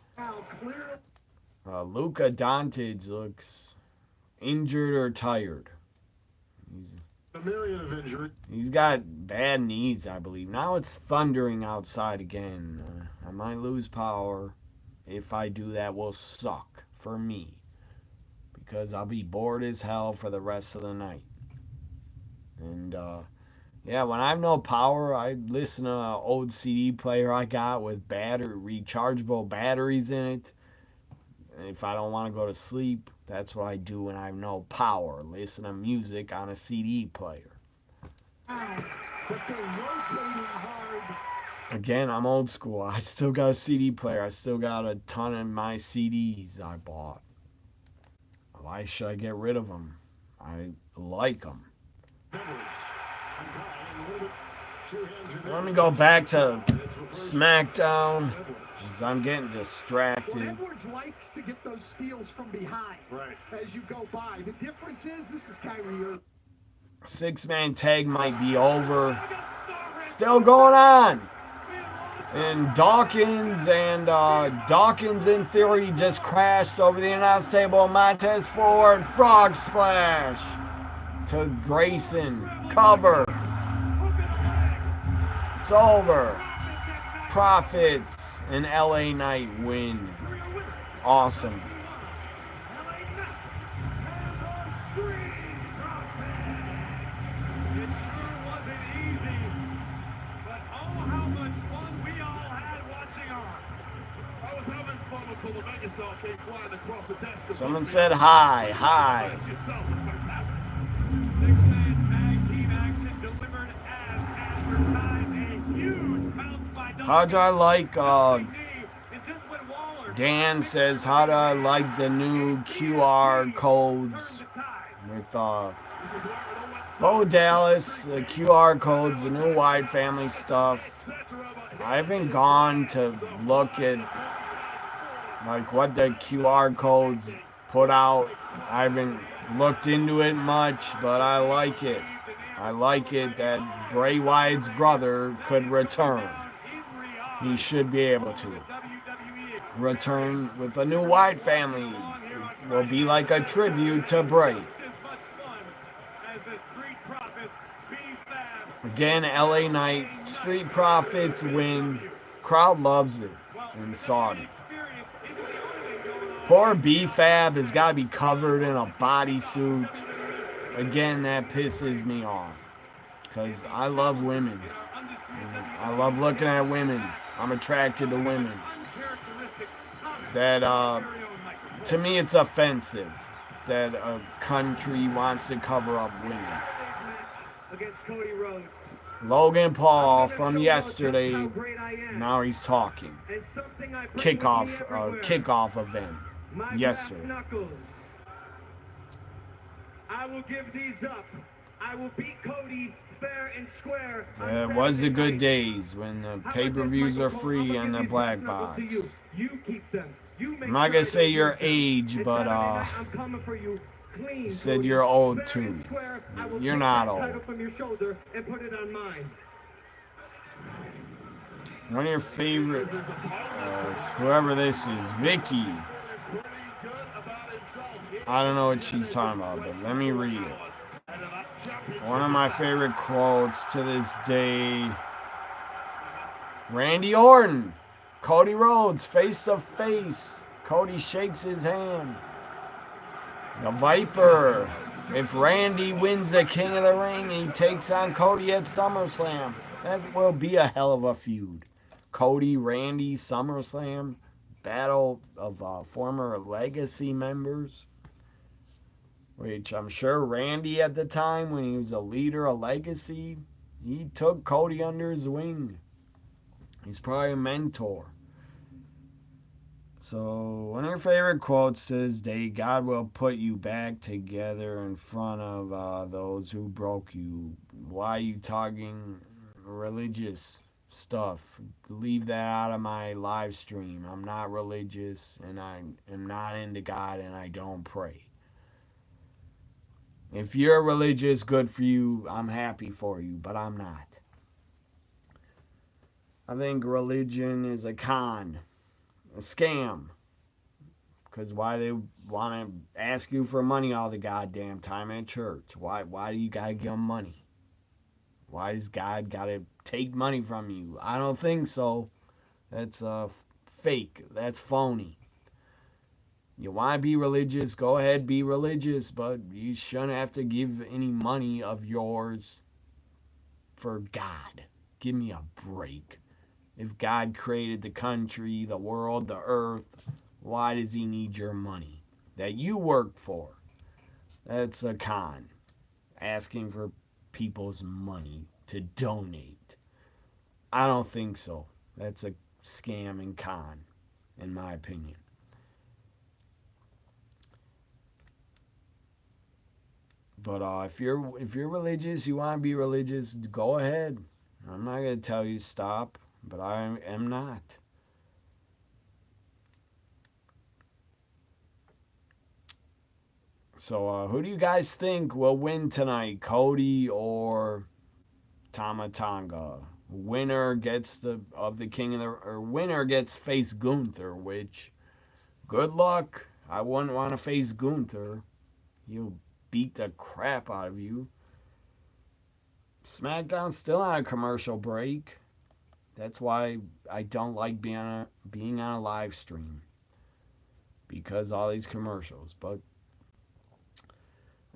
Luka Doncic looks injured or tired. He's got bad knees, I believe. Now it's thundering outside again. I might lose power. If I do, that will suck for me, because I'll be bored as hell for the rest of the night. And yeah, when I have no power, I listen to an old CD player I got with rechargeable batteries in it. And if I don't want to go to sleep, that's what I do when I have no power. Listen to music on a CD player. Again, I'm old school. I still got a CD player. I still got a ton of my CDs I bought. Why should I get rid of them? I like them. Let me go back to SmackDown, because I'm getting distracted. Well, Edwards likes to get those steals from behind as you go by. The difference is, this is Kyrie. 6-man tag might be over. Still going on. And Dawkins in theory just crashed over the announce table. Montez Ford, frog splash to Grayson. Cover. It's over. Profits and LA Knight win. Awesome. Someone said hi, hi. How do I like, Dan says, how do I like the new QR codes with, Bo Dallas, the QR codes, the new Wide Family stuff. I haven't gone to look at, like, what the QR codes put out. I haven't looked into it much, but I like it. I like it that Bray Wyatt's brother could return. He should be able to. return with a new Wyatt family. It will be like a tribute to Bray. Again, LA Knight, Street Profits win. Crowd loves it in Saudi. Poor B-Fab has got to be covered in a bodysuit. Again, that pisses me off. Because I love women. I love looking at women. I'm attracted to women. That, to me, it's offensive that a country wants to cover up women. Against Cody Rhodes. Logan Paul from yesterday, now he's talking. Kickoff event yesterday. I will give these up. I will beat Cody fair and square. Yeah, it was the good days when the pay-per-views are free and the black box. You keep them. I'm not gonna say your age, but you said you're old too. You're not old. One of your favorite, whoever this is, Vicky. I don't know what she's talking about, but let me read it. One of my favorite quotes to this day. Randy Orton, Cody Rhodes, face to face. Cody shakes his hand. The Viper. If Randy wins the King of the Ring, he takes on Cody at SummerSlam. That will be a hell of a feud. Cody, Randy, SummerSlam. Battle of former Legacy members. Which I'm sure Randy at the time, when he was a leader of Legacy, he took Cody under his wing. He's probably a mentor. So, one of your favorite quotes to this day, God will put you back together in front of those who broke you. Why are you talking religious stuff? Leave that out of my live stream. I'm not religious, and I am not into God, and I don't pray. If you're religious, good for you. I'm happy for you, but I'm not. I think religion is a con, a scam. Because why they want to ask you for money all the goddamn time at church? Why do you got to give them money? Why does God got to take money from you? I don't think so. That's fake. That's phony. You want to be religious, go ahead, be religious, but you shouldn't have to give any money of yours for God. Give me a break. If God created the country, the world, the earth, why does he need your money that you work for? That's a con. Asking for people's money to donate. I don't think so. That's a scam and con, in my opinion. But if you're religious, you want to be religious, go ahead. I'm not going to tell you to stop, but I am not. So who do you guys think will win tonight, Cody or Tama Tonga? Winner gets the King of the, or winner gets face Gunther, which good luck. I wouldn't want to face Gunther. He'll beat the crap out of you. SmackDown's still on a commercial break. That's why I don't like being on a live stream. Because all these commercials. But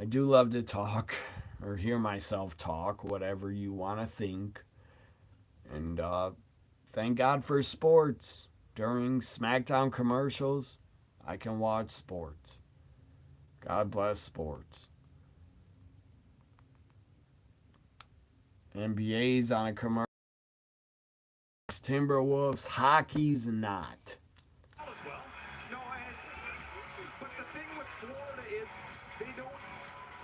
I do love to talk or hear myself talk, whatever you want to think. And thank God for sports. During SmackDown commercials, I can watch sports. God bless sports. NBA's on a commercial. Timberwolves, hockey's not. But the thing with Florida is they don't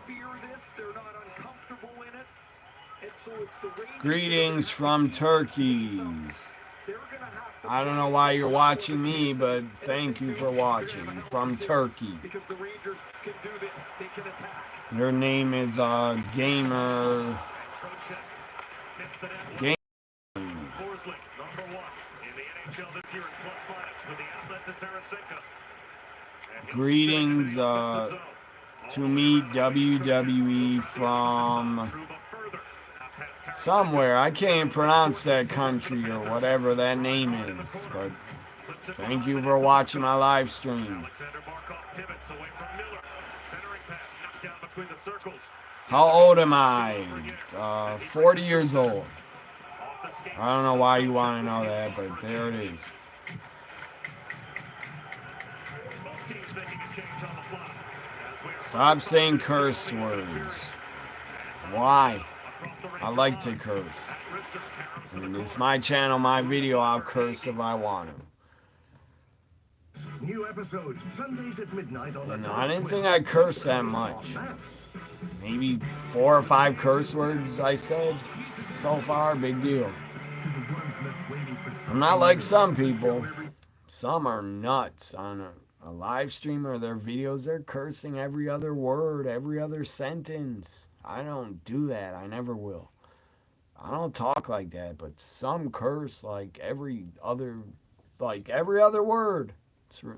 fear this. They're not uncomfortable in it. And so it's the Rangers. Greetings from Turkey. I don't know why you're watching me, but thank you for watching from Turkey. Your name is Gamer. Greetings to meet WWE from somewhere. I can't pronounce that country or whatever that name is, but thank you for watching my live stream. How old am I? 40 years old. I don't know why you want to know that, but there it is. Stop saying curse words. Why? I like to curse. And it's my channel, my video. I'll curse if I want to. New episodes Sundays at midnight on And I didn't think I cursed that much. Maybe 4 or 5 curse words I said so far. Big deal. I'm not like some people. Some are nuts on a live stream or their videos. They're cursing every other word, every other sentence. I don't do that. I never will. I don't talk like that, but some curse like every other word.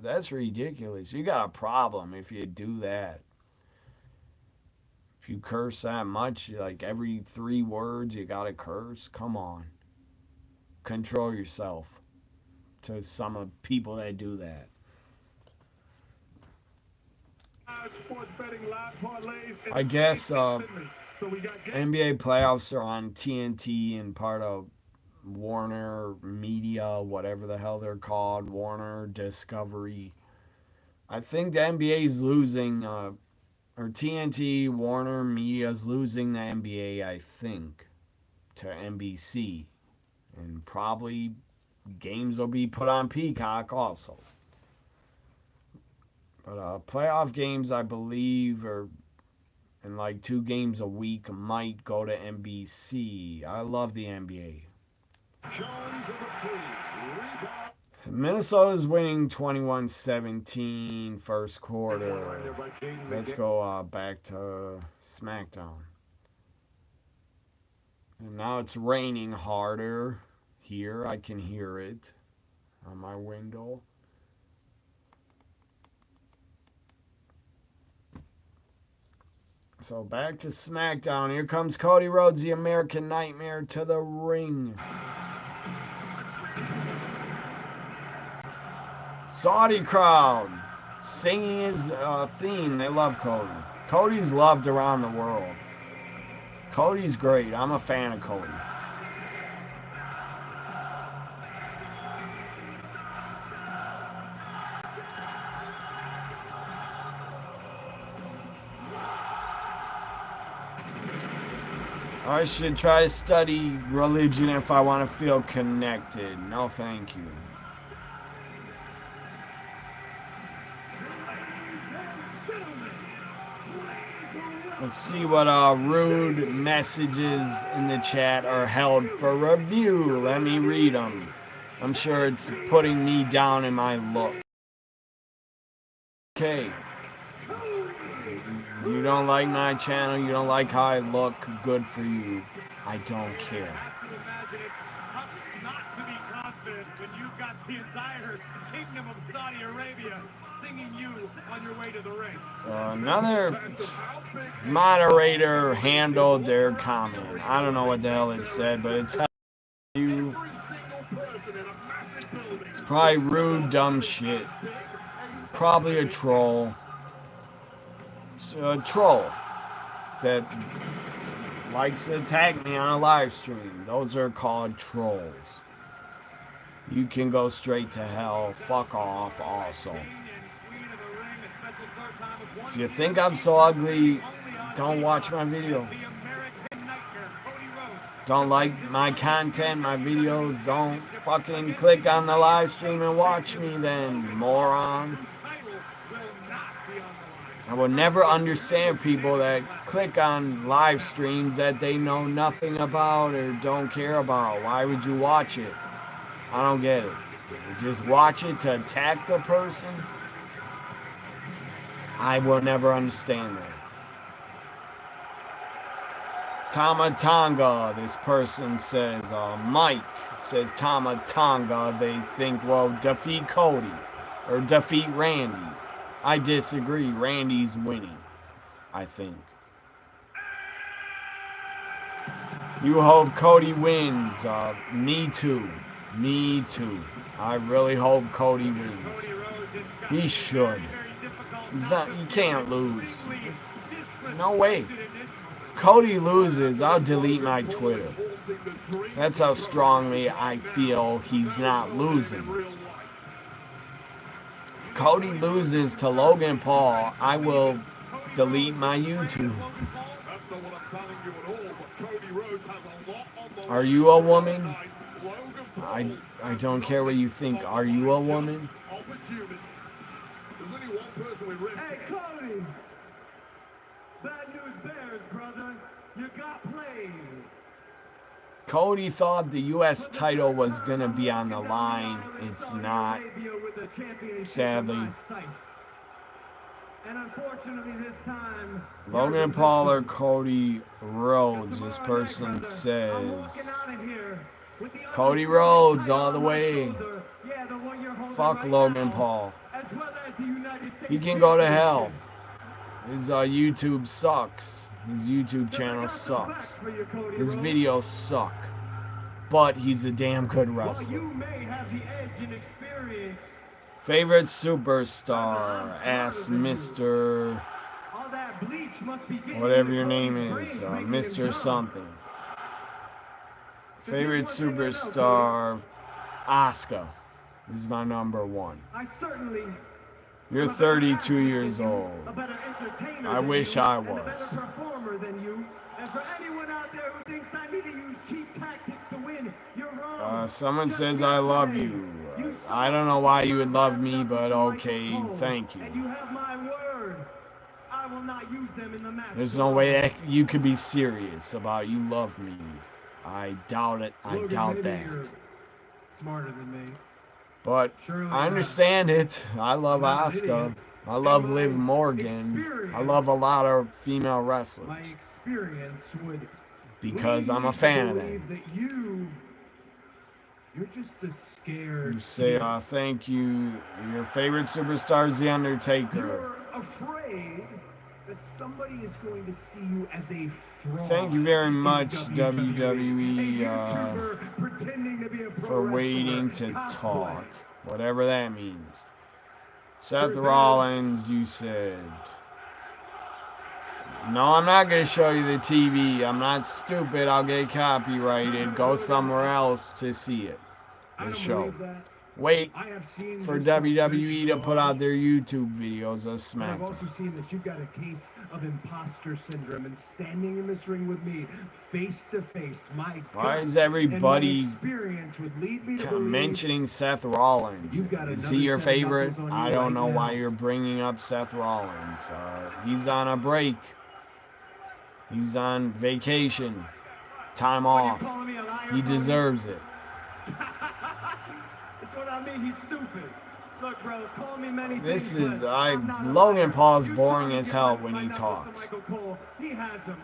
That's ridiculous. You got a problem if you do that. If you curse that much, like every 3 words you gotta curse, come on. Control yourself. To some of people that do that. I guess NBA playoffs are on TNT and part of Warner Media, whatever the hell they're called, Warner Discovery. I think the NBA is losing, or TNT, Warner Media is losing the NBA, I think, to NBC. And probably games will be put on Peacock also. But playoff games, I believe, are in like 2 games a week, might go to NBC. I love the NBA. Minnesota's winning 21-17 first quarter. Let's go back to SmackDown. And now it's raining harder here. I can hear it on my window. So back to SmackDown. Here comes Cody Rhodes, the American Nightmare, to the ring. Saudi crowd singing his theme. They love Cody. Cody's loved around the world. Cody's great. I'm a fan of Cody. I should try to study religion if I want to feel connected. No, thank you. Let's see what rude messages in the chat are held for review. Let me read them. I'm sure it's putting me down in my look. Okay. You don't like my channel, you don't like how I look, good for you. I don't care. I have to imagine it's tough not to be confident when you've got the entire kingdom of Saudi Arabia singing you on your way to the ring. Another moderator handled their comment. I don't know what the hell it said, but it's you. It's probably rude, dumb shit. Probably a troll. A troll that likes to attack me on a live stream. Those are called trolls. You can go straight to hell. Fuck off also. If you think I'm so ugly, don't watch my video. Don't like my content, my videos, don't fucking click on the live stream and watch me then, moron. I will never understand people that click on live streams that they know nothing about or don't care about. Why would you watch it? I don't get it. You just watch it to attack the person? I will never understand that. Tama Tonga, this person says. Mike says Tama Tonga. They think, well, defeat Cody or defeat Randy. I disagree. Randy's winning, I think. You hope Cody wins. Me too. Me too. I really hope Cody wins. He should. You can't lose. No way. Cody loses, I'll delete my Twitter. That's how strongly I feel he's not losing. If Cody loses to Logan Paul, I will delete my YouTube. Are you a woman? I don't care what you think. Are you a woman? Hey, Cody! Bad news bears, brother. You got played. Cody thought the U.S. title was going to be on the line. It's not. Sadly. And unfortunately this time, Logan Paul or Cody Rhodes, this person says. Cody Rhodes all the way. Fuck Logan Paul. He can go to hell. His YouTube sucks. His YouTube channel sucks. His videos suck. But he's a damn good wrestler. Favorite superstar? Ask Mr. Whatever your name is. Mr. Something. Favorite superstar? Asuka. This is my number one. You're 32 years old. I wish I was. Someone says I love you. I don't know why you would love me, but okay, thank you. There's no way that you could be serious about you love me. I doubt it. I doubt that. Smarter than me. But I understand it. I love Asuka. I love Liv Morgan. I love a lot of female wrestlers. My experience would because I'm a fan of them. You're just a scared. You say, thank you. Your favorite superstar is The Undertaker. You're afraid that somebody is going to see you as a fraud. Thank you very much, WWE, for waiting to talk. Whatever that means. Seth Rollins, you said. No, I'm not going to show you the TV. I'm not stupid. I'll get copyrighted. Go somewhere else to see it. The show. Wait for WWE to put out their YouTube videos of SmackDown. I've also seen that you've got a case of imposter syndrome, and standing in this ring with me, face to face, my why is everybody would lead me to mentioning Seth Rollins? Is he your favorite? I don't know why you're bringing up Seth Rollins. He's on a break. He's on vacation. Time off. He deserves it. That's what I mean. He's stupid. Look, bro, call me many this things, is Logan Paul's boring as hell when he talks. He has him.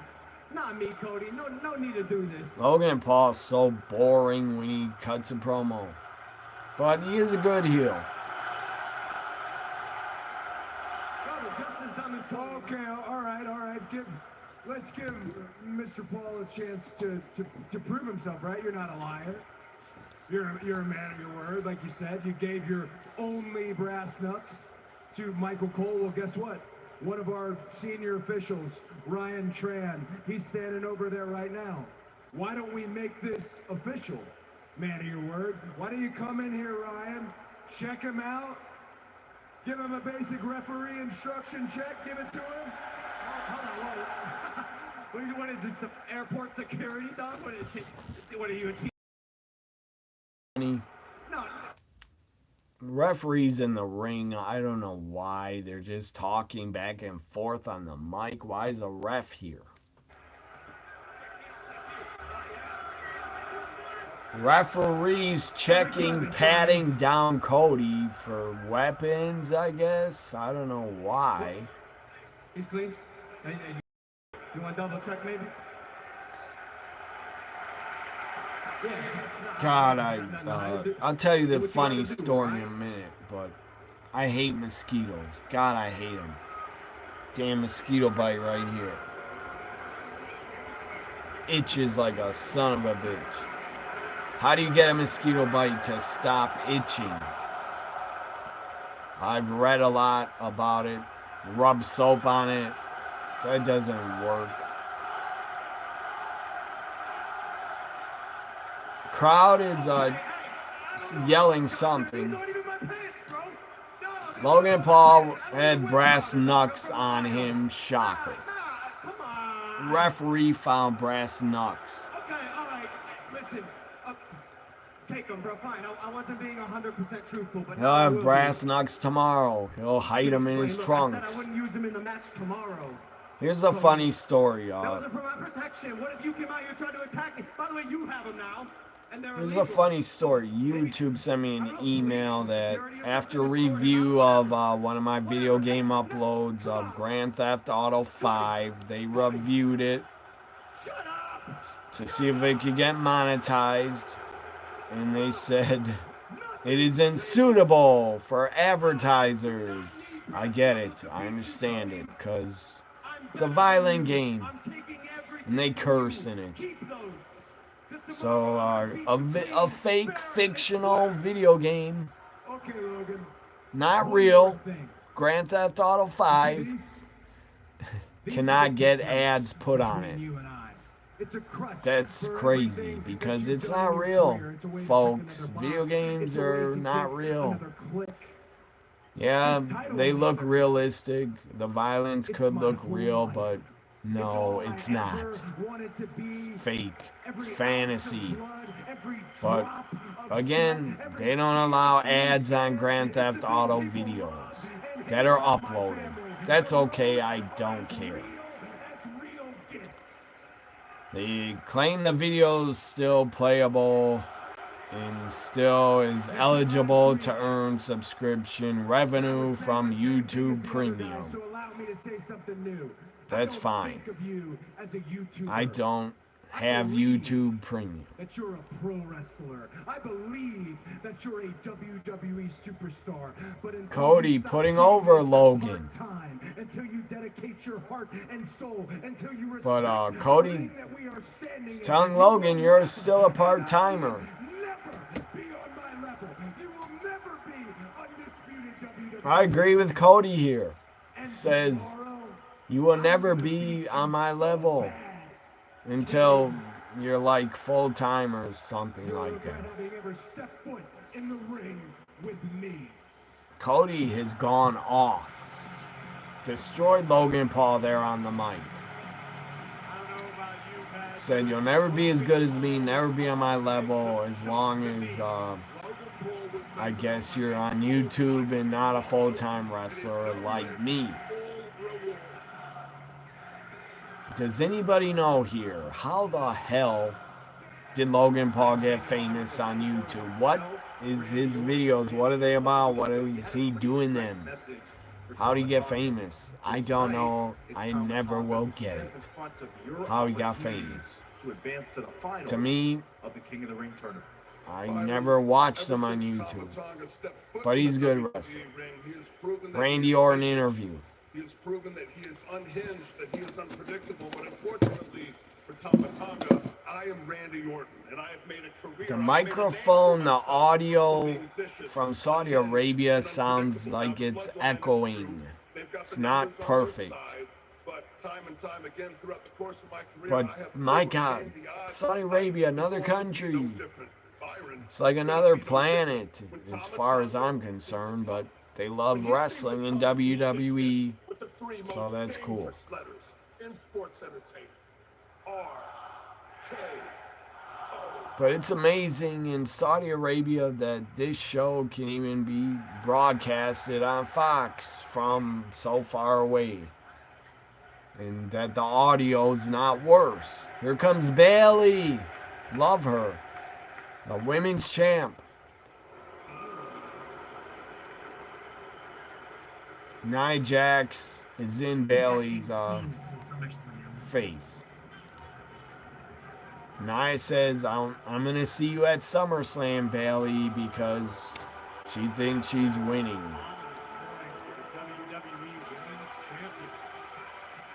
Not me, Cody. No need to do this. Logan Paul's so boring when he cuts a promo. But he is a good heel. Okay, all right. Let's give Mr. Paul a chance to prove himself, right? You're not a liar. You're a man of your word, like you said. You gave your only brass knucks to Michael Cole. Well, guess what? One of our senior officials, Ryan Tran, he's standing over there right now. Why don't we make this official, man of your word? Why don't you come in here, Ryan, check him out, give him a basic referee instruction check, give it to him? Hold on. What is this, the airport security dog? What are you, a team? No. Referees in the ring, I don't know why. They're just talking back and forth on the mic. Why is a ref here? Referees checking, patting down Cody for weapons, I guess. I don't know why. He's clean. You want double check maybe? God, I'll tell you the funny story in a minute, but I hate mosquitoes. God, I hate them. Damn mosquito bite right here. Itches like a son of a bitch. How do you get a mosquito bite to stop itching? I've read a lot about it. Rub soap on it. That doesn't work. Crowd is yelling something. Logan Paul had brass knucks on him. Shocker. Referee found brass knucks. Okay, all right. Listen. Take him, bro. Fine. I wasn't being 100% truthful, but He'll have brass knucks tomorrow. He'll hide them in his trunks. I said I wouldn't use him in the match tomorrow. Here's a funny story, That wasn't for my protection. What if you came out here trying to attack me? By the way, you have him now. Here's a funny story. YouTube sent me an email that after review of one of my video game uploads of Grand Theft Auto 5, they reviewed it to see if it could get monetized. And they said it is unsuitable for advertisers. I get it. I understand it because it's a violent game and they curse in it. So a fake fictional video game, not real, Grand Theft Auto 5 cannot get ads put on it. That's crazy because it's not real, folks. Video games are not real. Yeah, they look realistic. The violence could look real, but no, it's not. It's fake. It's fantasy. But again, they don't allow ads on Grand Theft Auto videos that are uploaded. That's okay, I don't care. They claim the video is still playable and still is eligible to earn subscription revenue from YouTube Premium. That's fine. I don't have YouTube Premium. That you're a pro wrestler. I believe that you're a WWE superstar. But Cody putting over Logan. Until you dedicate your heart and soul, until you but Cody is telling Logan you're still a part-timer. I agree with Cody here. Says you will never be on my level until you're like full-time or something like that. Cody has gone off. Destroyed Logan Paul there on the mic. Said you'll never be as good as me, never be on my level as long as I guess you're on YouTube and not a full-time wrestler like me. Does anybody know here, how the hell did Logan Paul get famous on YouTube? What is his videos? What are they about? What is he doing them? How did he get famous? I don't know. I never will get it. How he got famous. To me, I never watched him on YouTube. But he's good wrestler. Randy Orton interview. He has proven that he is unhinged, that he is unpredictable, but unfortunately for Tonga, I am Randy Orton, and I have made a career. The microphone, the audio from Saudi Arabia sounds like it's echoing. It's not perfect. But time and time again throughout the course of my career, but my God, Saudi Arabia, another country. It's like another planet as far as I'm concerned, but they love wrestling in WWE, so that's cool. But it's amazing in Saudi Arabia that this show can even be broadcasted on Fox from so far away. And that the audio's not worse. Here comes Bayley. Love her. The women's champ. Nia Jax is in Bayley's face. Nia says, I'm going to see you at SummerSlam, Bayley, because she thinks she's winning.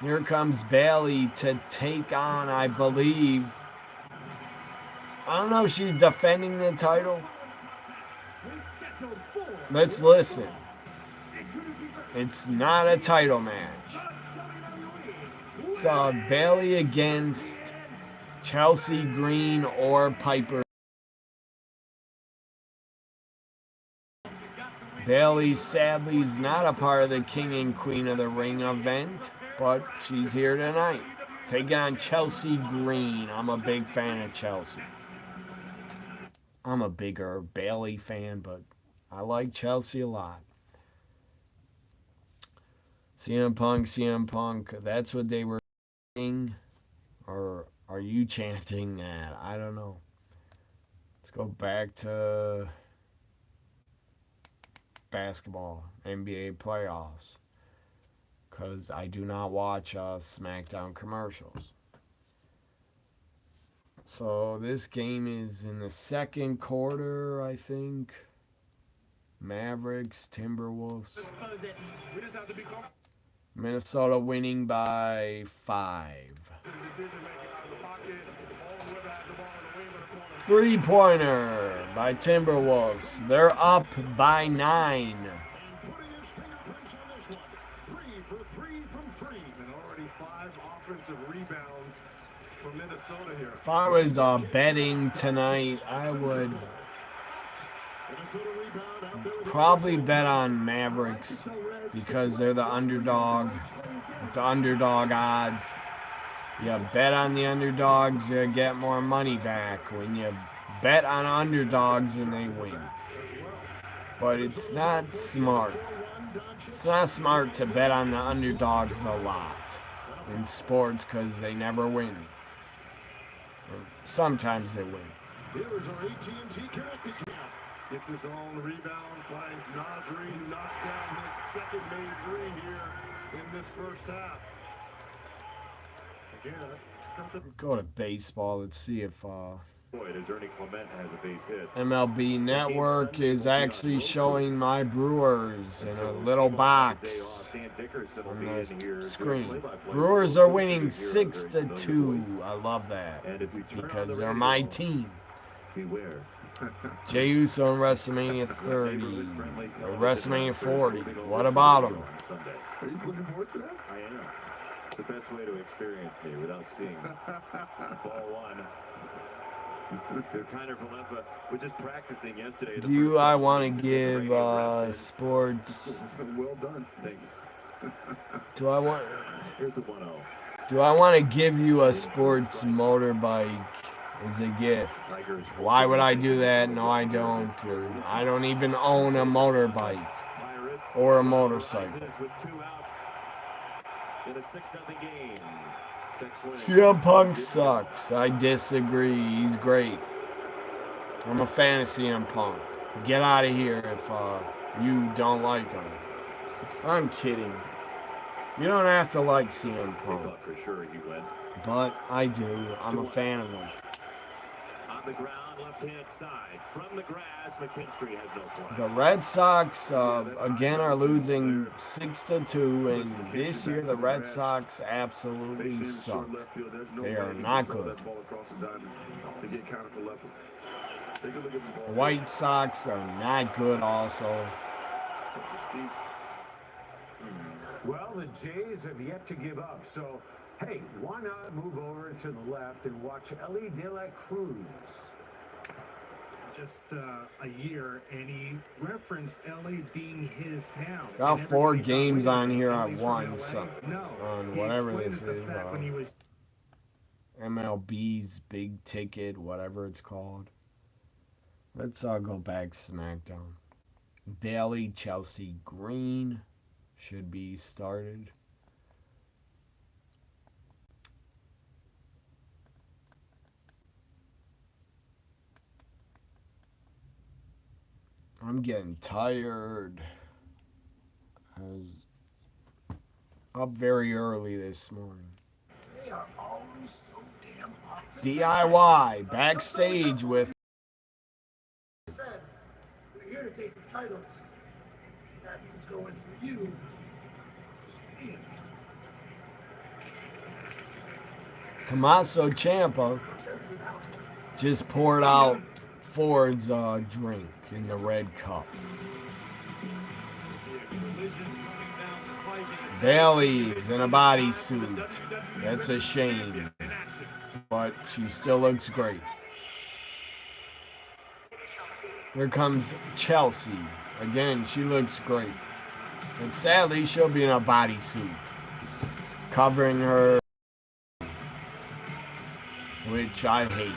Here comes Bayley to take on, I believe, I don't know if she's defending the title. Let's listen. It's not a title match. It's Bayley against Chelsea Green or Piper. Bayley sadly is not a part of the King and Queen of the Ring event, but she's here tonight. Taking on Chelsea Green. I'm a big fan of Chelsea. I'm a bigger Bayley fan, but I like Chelsea a lot. CM Punk, that's what they were saying. Or are you chanting that? I don't know. Let's go back to basketball, NBA playoffs. Because I do not watch SmackDown commercials. So this game is in the second quarter, I think. Mavericks, Timberwolves. Minnesota winning by 5. Three-pointer by Timberwolves. They're up by 9. If I was betting tonight, I would probably bet on Mavericks because they're the underdog. With the underdog odds, you bet on the underdogs, you get more money back. When you bet on underdogs and they win. But it's not smart. It's not smart to bet on the underdogs a lot in sports because they never win. Or sometimes they win. Here's our AT&T connected count. Gets his own rebound, finds Nasri, who knocks down his second made three here in this first half. Again, go to baseball. Let's see if MLB Network is actually showing my Brewers in a little box on the screen. Brewers are winning 6-2. I love that because they're my team. Jey Uso in WrestleMania 30 or WrestleMania 40. What about them? are you looking forward to that? I am. It's the best way to experience me without seeing ball one. To Kiner Valepa, we're just practicing yesterday. Do I want to give sports? Well done. Thanks. Do I want? Here's the 1-0. Do I want to give you a sports motorbike as a gift? Why would I do that? No, I don't. I don't even own a motorbike or a motorcycle. In a 6-0 game. CM Punk sucks. I disagree. He's great. I'm a fan of CM Punk. Get out of here if you don't like him. I'm kidding. You don't have to like CM Punk. I thought for sure he went. But I do. I'm a fan of him. On the ground, left-hand side. From the grass, McKinstry has no point. The Red Sox, again, are losing 6-2, and this year the Red Sox absolutely suck. They are not good. The White Sox are not good also. Well, the Jays have yet to give up, so hey, why not move over to the left and watch Ellie De La Cruz? Just a year, and he referenced LA being his town. Got 4 games on here I won, so No, on whatever this is, MLB's big ticket, whatever it's called. Let's go back to SmackDown. Bayley, Chelsea Green should be started. I'm getting tired. I was up very early this morning. They are always so damn DIY backstage with. Said, we're here to take the titles. That means going through you. Me. Tommaso Ciampa just poured out Ford's drink in the red cup. Bayley's in a bodysuit. That's a shame. But she still looks great. Here comes Chelsea. Again, she looks great. And sadly, she'll be in a bodysuit. Covering her, which I hate.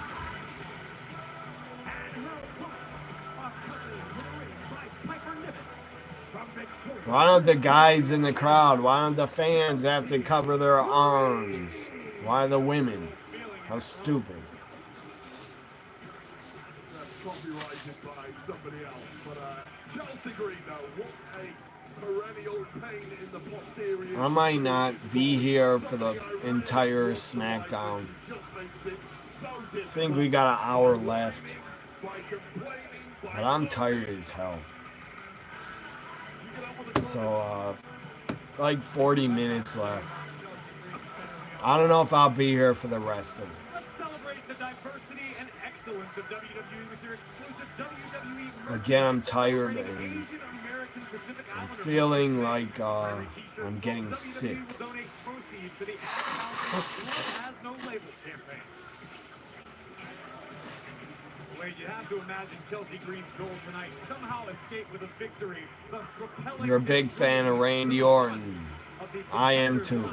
Why don't the guys in the crowd, why don't the fans have to cover their arms? Why the women? How stupid. That's copyrighted by somebody else. But Chelsea Green, though, what a perennial pain in the posterior. I might not be here for the entire SmackDown. I think we got an hour left. But I'm tired as hell. So, like 40 minutes left. I don't know if I'll be here for the rest of it. Let's celebrate the diversity and excellence of WWE with your exclusive WWE. Again, I'm tired and I'm feeling like I'm getting sick. Wait, you have to imagine Chelsea Green's goal tonight somehow escape with a victory. You're a big fan of Randy Orton. I am too.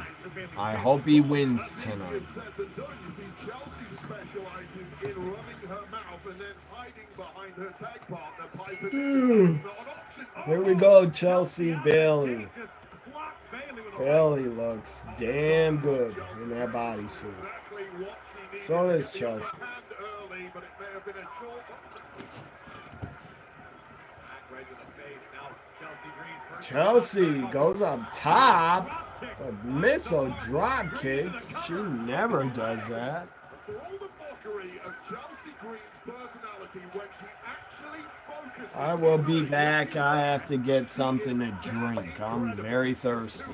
I hope he wins tonight. Here we go, Chelsea Bayley. Bayley looks damn good in that bodysuit. So does Chelsea. Chelsea goes up top. A missile drop kick. She never does that. I will be back. I have to get something to drink. I'm very thirsty.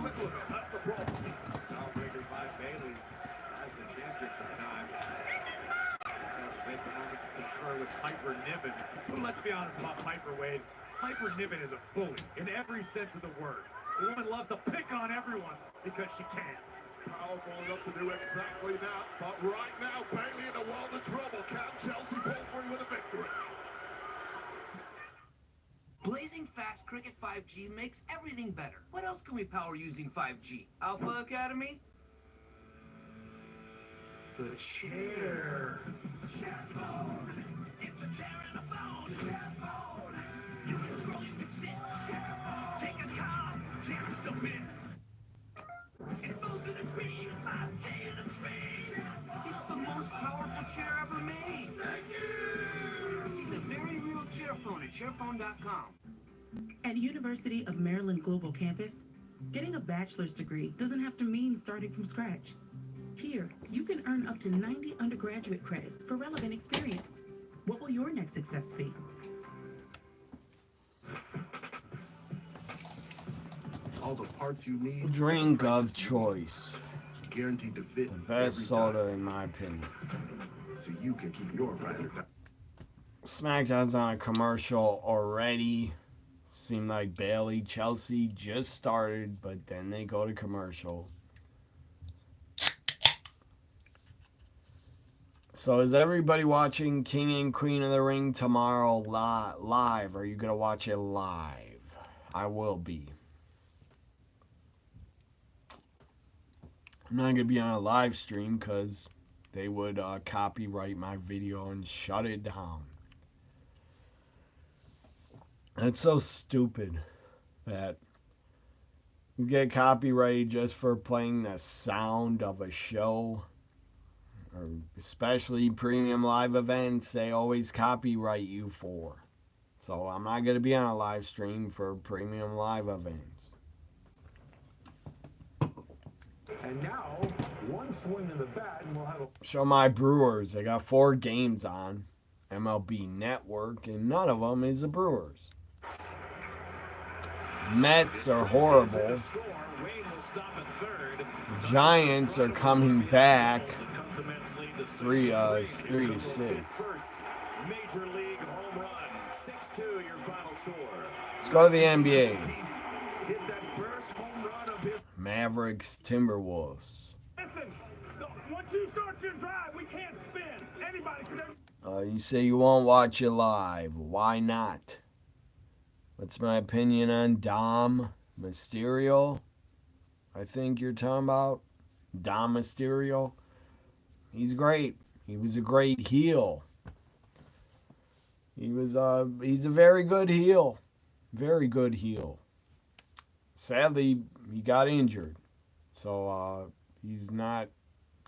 Let's be honest about Piper, Wade. Piper Niven is a bully in every sense of the word. The woman loves to pick on everyone because she can. Powerful enough to do exactly that, but right now, Bayley in a world of trouble. Can Chelsea pull through with a victory? Blazing fast Cricket 5G makes everything better. What else can we power using 5G? Alpha Academy? The chair. Chair phone. It's a chair and a phone. Chair phone. You can scroll, you can sit. Chair phone. Take a call. Chair stupid. It moves at a speed. 5G in the speed. It's the most powerful chair ever made. Thank you. This is the very real chair phone at chairphone.com. At University of Maryland Global Campus, getting a bachelor's degree doesn't have to mean starting from scratch. Here, you can earn up to 90 undergraduate credits for relevant experience. What will your next success be? All the parts you need. Drink of choice. Guaranteed to fit. The best soda in my opinion. So you can keep your ride. SmackDown's on a commercial already. Seemed like Bayley, Chelsea just started, but then they go to commercial. So is everybody watching King and Queen of the Ring tomorrow live? Are you going to watch it live? I will be. I'm not going to be on a live stream because they would copyright my video and shut it down. That's so stupid that you get copyrighted just for playing the sound of a show. Or especially premium live events, they always copyright you for. So I'm not going to be on a live stream for premium live events. And now, One swing of the bat, and we'll have a... Show my Brewers. They got 4 games on MLB Network, and none of them is the Brewers. Mets are horrible. Giants are coming back. 3-6. Major League home run. 6-2 your final score. Let's go to the NBA. Hit that first home run of his... Mavericks, Timberwolves. Listen, once you start your drive, we can't spin. Anybody can... You say you won't watch it live. Why not? What's my opinion on Dom Mysterio? I think you're talking about Dom Mysterio. He's great. He was a great heel. He's a very good heel. Very good heel. Sadly, he got injured. So he's not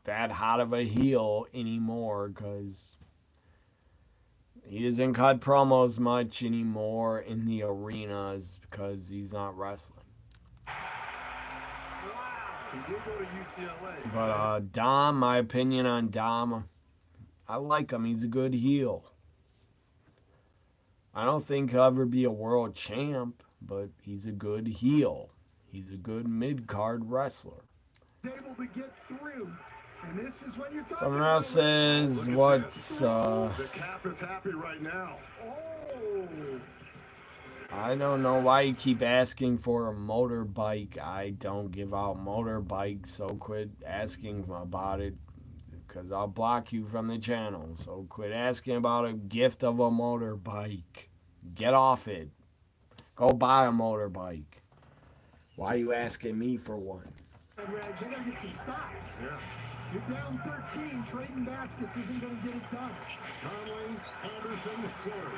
that hot of a heel anymore because he doesn't cut promos much anymore in the arenas because he's not wrestling. He did go to UCLA. But Dom, my opinion on Dom, I like him. He's a good heel. I don't think he'll ever be a world champ, but he's a good heel. He's a good mid-card wrestler. Able to get through. And this is when you're talking Someone else says, what's, The cap is happy right now. Oh. I don't know why you keep asking for a motorbike. I don't give out motorbikes, so quit asking about it because I'll block you from the channel. So quit asking about a gift of a motorbike. Get off it. Go buy a motorbike. Why are you asking me for one? Reg, they gotta get some stops. Yeah. You're down 13. Trading baskets isn't gonna get it done. Conley, Anderson, Ford.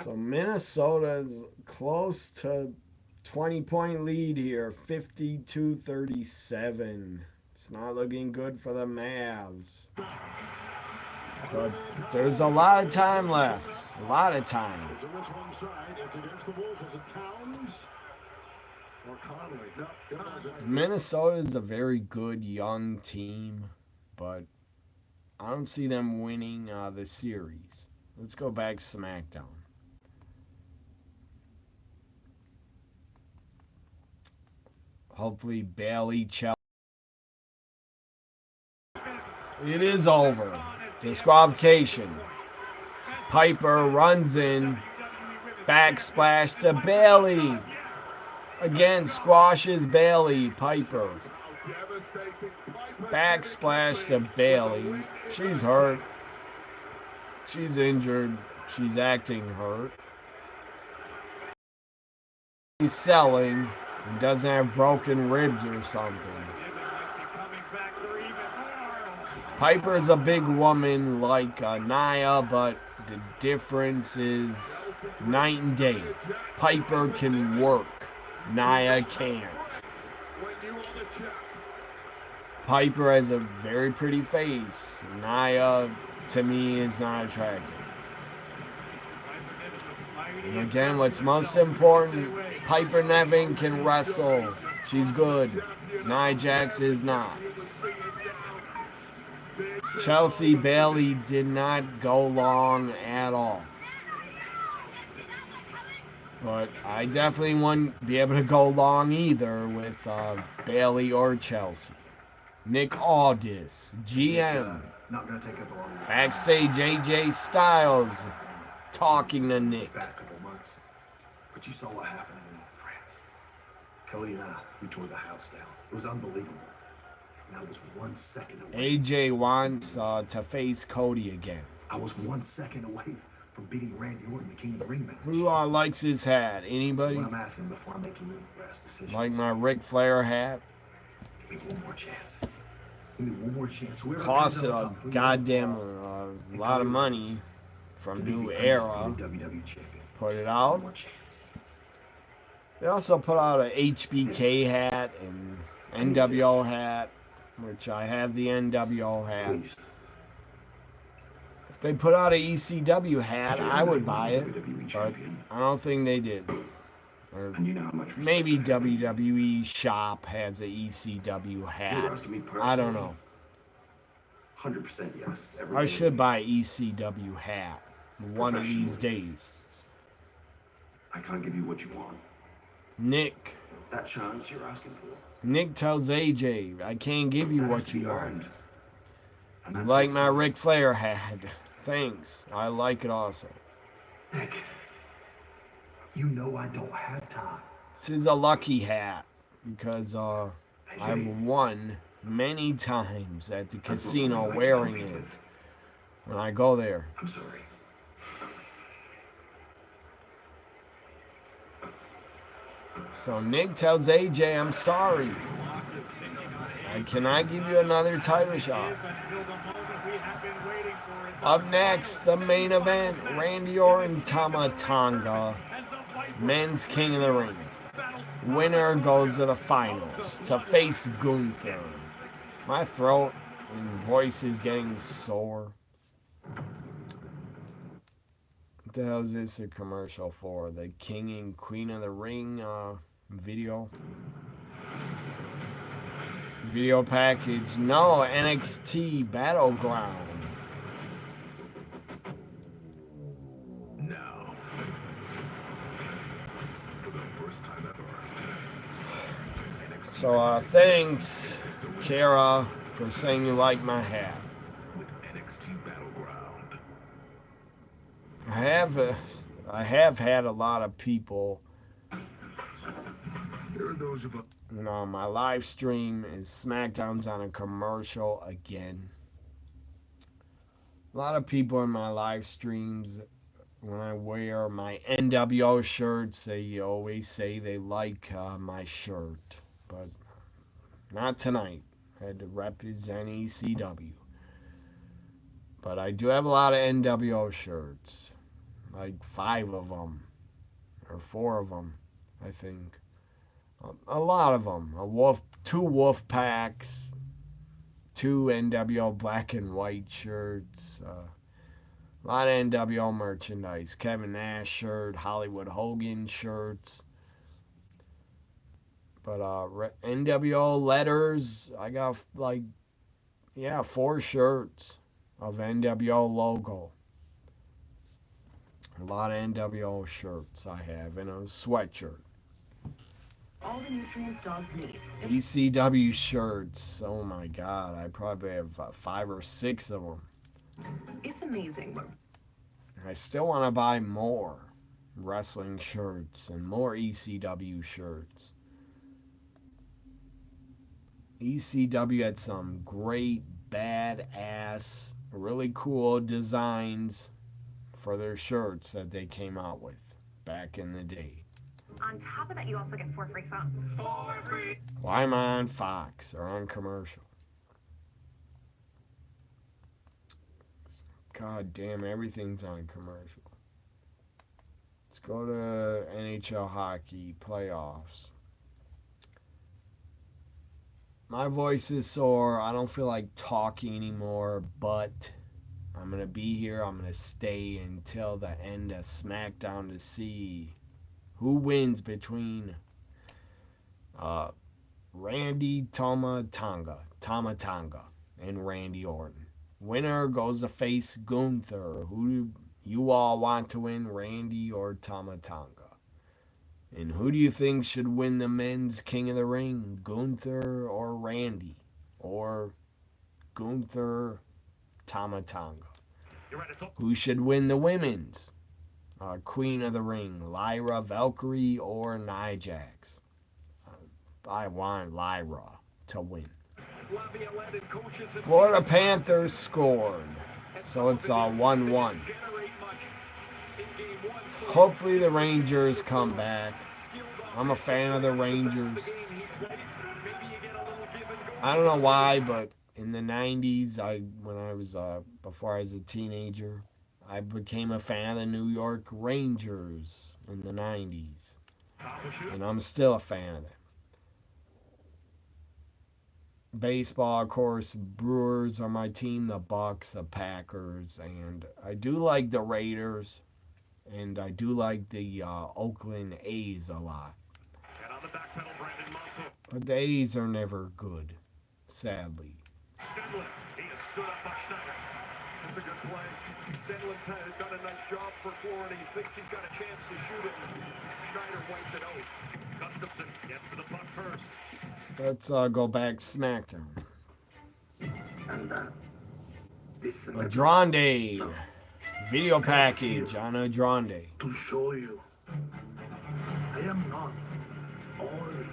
So Minnesota's close to 20-point lead here, 52-37. It's not looking good for the Mavs. But there's a lot of time left. A lot of time. It's on this one side. It's against the Wolves. Is it Towns or Conley? No, it wasn't. Minnesota is a very good young team, but I don't see them winning the series. Let's go back to SmackDown. Hopefully Bayley, Chelsea. It is over. Disqualification. Piper runs in. Backsplash to Bayley. Again, squashes Bayley. Piper. Backsplash to Bayley. She's hurt. She's injured. She's acting hurt. He's selling. He doesn't have broken ribs or something. Piper's a big woman like Nia, but the difference is night and day. Piper can work. Nia can't. Piper has a very pretty face. Nia, to me, is not attractive. And again, what's most important, Piper Nevin can wrestle. She's good. Nia Jax is not. Chelsea Bayley did not go long at all. But I definitely wouldn't be able to go long either with Bayley or Chelsea. Nick Aldis, GM. Not gonna take up a lot of your time. Backstage, AJ Styles talking to Nick. These past couple months, but you saw what happened in France. Cody and I, we tore the house down. It was unbelievable. And I was 1 second away. AJ wants to face Cody again. I was 1 second away from beating Randy Orton, the King of the Ring match. Who likes his hat? Anybody? So what I'm asking before I'm making any rash decisions. Like my Ric Flair hat? Give me one more chance. Give me one more chance. Whoever Cost comes it out a on top, goddamn lot of money from New Era. WWE champion. Put it One out. more chance. They also put out a HBK hat and NWO hat, which I have the NWO hat. Please. If they put out a ECW hat, I would buy it, but I don't think they did. Or And you know how much respect maybe I have in you. WWE Shop has a ECW If hat. you're asking me I don't personally, know. 100% yes. Every I day should of buy ECW hat one of these days. I can't give you what you want. Nick. That chance you're asking for. Nick tells AJ, I can't give you That has what to you be want. earned. And You that like takes my time. Ric Flair hat? Thanks. I like it also. Nick, you know I don't have time. This is a lucky hat because I've won many times at the That's not casino something I can wearing help you it with. when I go there. I'm sorry. So Nick tells AJ, I'm sorry. I cannot give you another title shot. Up next, the main event, Randy Orton, Tama, Tonga, men's King of the Ring. Winner goes to the finals to face Gunther. My throat and voice is getting sore. What the hell is this a commercial for? The King and Queen of the Ring video? Video package. No, NXT Battleground. Now, for the first time ever, So, thanks, Kara, for saying you like my hat. with NXT Battleground. I have had a lot of people. There are those of us. You know, my live stream is SmackDown's on a commercial again. A lot of people in my live streams, when I wear my NWO shirts, they always say they like my shirt. But not tonight. I had to represent ECW. But I do have a lot of NWO shirts. Like 5 of them. Or 4 of them, I think. A lot of them. 2 wolf packs. 2 NWO black and white shirts. A lot of NWO merchandise. Kevin Nash shirt. Hollywood Hogan shirts. But NWO letters. I got 4 shirts of NWO logo. A lot of NWO shirts I have. And a sweatshirt. All the nutrients dogs need. ECW shirts. Oh my god. I probably have 5 or 6 of them. It's amazing. I still want to buy more wrestling shirts and more ECW shirts. ECW had some great, badass, really cool designs for their shirts that they came out with back in the day. On top of that, you also get 4 free phones. 4 free. Why am I on Fox or on commercial? God damn, everything's on commercial. Let's go to NHL hockey playoffs. My voice is sore. I don't feel like talking anymore, but I'm going to be here. I'm going to stay until the end of SmackDown to see who wins between Randy Tama Tonga, and Randy Orton. Winner goes to face Gunther. Who do you all want to win, Randy or Tama Tonga? And who do you think should win the men's King of the Ring, Gunther or Randy? Or Gunther, Tama Tonga? Who should win the women's Queen of the Ring, Lyra Valkyrie or Nia Jax? I want Lyra to win. Florida Panthers scored, so it's 1-1. Hopefully the Rangers come back. I'm a fan of the Rangers. I don't know why, but in the 90s, before I was a teenager, I became a fan of the New York Rangers in the 90s. And I'm still a fan of them. Baseball, of course, Brewers are my team, the Bucks, the Packers, and I do like the Raiders. And I do like the Oakland A's a lot. And on the back pedal, Brandon Muscle. But the A's are never good, sadly. Stenlin, he has stood up by Schneider. That's a good play. Stenlin's done a nice job for Florida. He thinks he's got a chance to shoot it. Schneider wiped it out. Gustafson gets to the puck first. Let's go back SmackDown. Andrade. Video package on Andrade. To show you, I am not only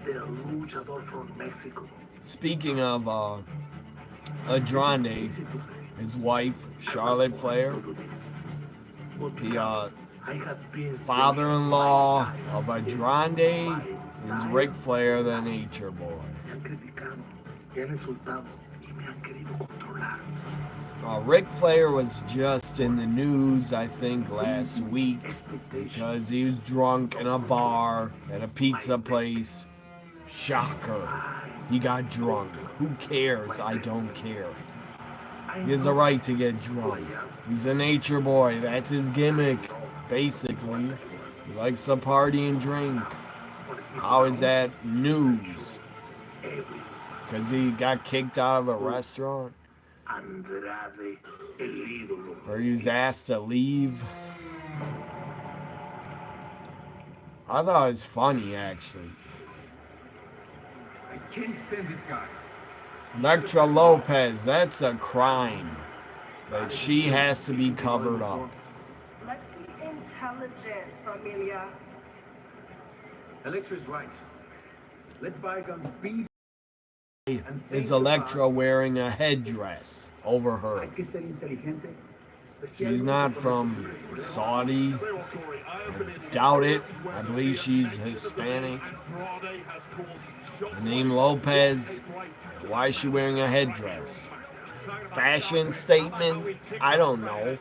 the luchador from Mexico. Speaking of Andrade, his wife, Charlotte Flair, the father-in-law of Andrade is Ric Flair, the Nature Boy. Ric Flair was just in the news, I think, last week because he was drunk in a bar at a pizza place. Shocker. He got drunk. Who cares? I don't care. He has a right to get drunk. He's a nature boy. That's his gimmick, basically. He likes to party and drink. How is that news? Because he got kicked out of a restaurant? Or he was asked to leave? I thought it was funny, actually. I can't stand this guy. Elektra Lopez, that's a crime. That she has to be covered up. Let's be intelligent, familia. Elektra's right. Let bygones be. Is Elektra wearing a headdress over her? She's not from Saudi. I doubt it. I believe she's Hispanic. Her name Lopez. Why is she wearing a headdress? Fashion statement? I don't know.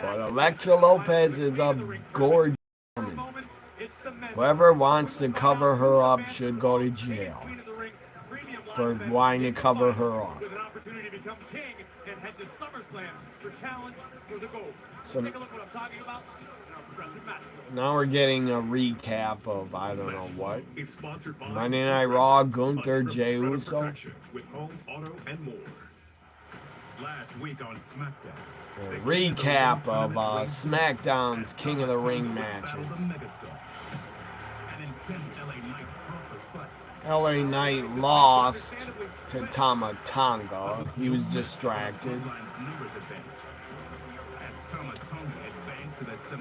But Elektra Lopez is a gorgeous woman. Whoever wants to cover her up should go to jail for wanting to cover her up. So now we're getting a recap of I don't know what. Monday Night Raw, Gunther, Jey Uso. With home, auto, and more. Last week on SmackDown. A recap of SmackDown's King of the Ring matches. LA Knight lost to Tama Tonga. He was distracted.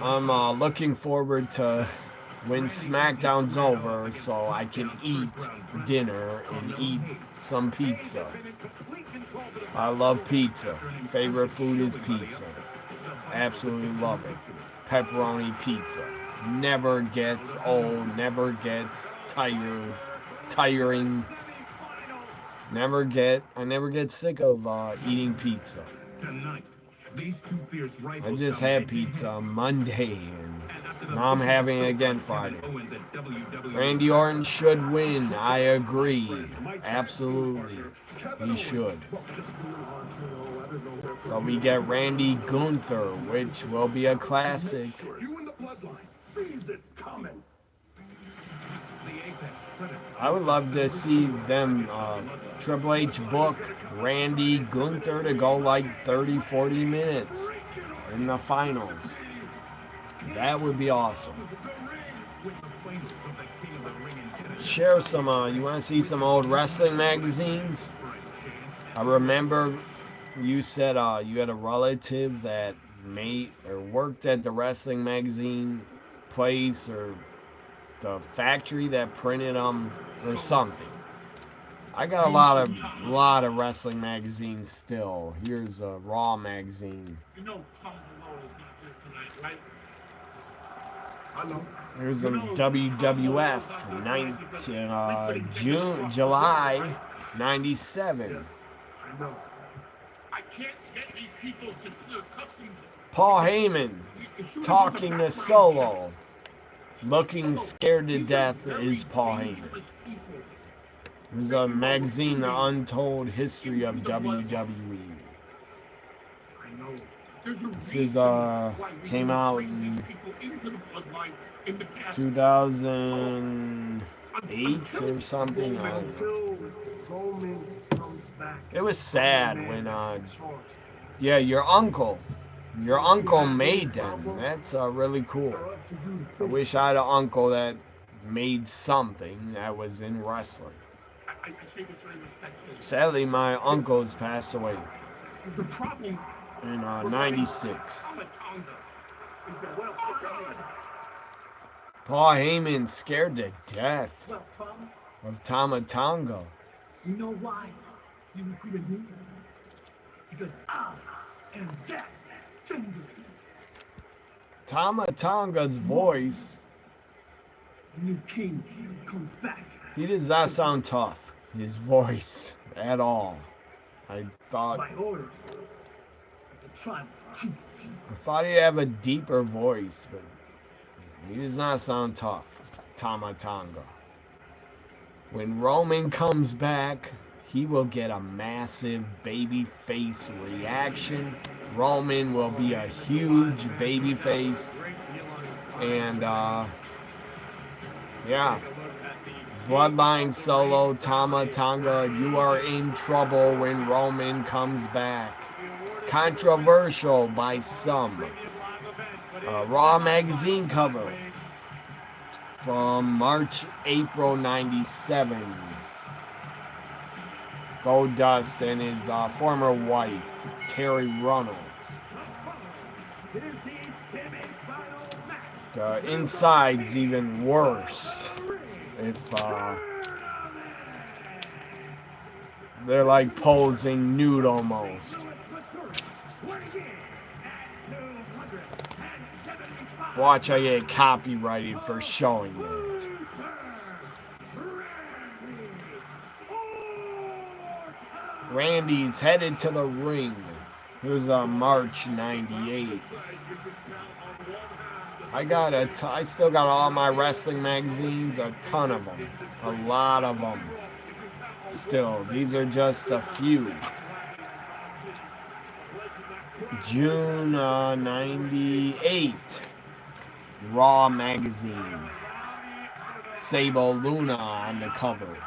I'm looking forward to when SmackDown's over so I can eat dinner and eat some pizza. I love pizza. Favorite food is pizza. Absolutely love it. Pepperoni pizza. Never gets old, never gets tiring. I never get sick of eating pizza. I just had pizza Monday and now I'm having it again Friday. Randy Orton should win. I agree. Absolutely. He should. So we get Randy Gunther, which will be a classic. I would love to see them, Triple H book Randy Gunther to go like 30-40 minutes in the finals. That would be awesome. Share some, you want to see some old wrestling magazines? I remember you said you had a relative that made or worked at the wrestling magazine place or the factory that printed them or something. I got a lot of wrestling magazines still. Here's a Raw magazine. You know Tonga is not here tonight, right? I know. Here's a WWF July 97. Yes, I know. I can't get these people to clear customs. Paul Heyman talking to Solo. Looking scared to death is Paul Heyman. There's a magazine, The Untold History of WWE. This is came out in 2008 or something. I don't know. It was sad when yeah, your uncle made them. That's really cool. I wish I had an uncle that made something that was in wrestling. Sadly, my uncles passed away in '96. Paul Heyman scared to death of Tama Tonga. You know why you recruited me? Because I am that dangerous. Tama Tonga's voice. New king comes back. He does not sound tough. His voice at all. I thought he'd have a deeper voice, but he does not sound tough. Tama Tonga. When Roman comes back, he will get a massive baby face reaction. Roman will be a huge baby face. And yeah. Bloodline solo, Tama Tonga, you are in trouble when Roman comes back. Controversial by some. Raw magazine cover from March, April '97. Goldust and his former wife, Terry Runnels. The inside's even worse. If they're like posing nude almost. Watch, I get copyrighted for showing it. Randy's headed to the ring. Here's March '98. I still got all my wrestling magazines, a ton of them, a lot of them. Still, these are just a few. June '98, Raw magazine. Sable Luna on the cover.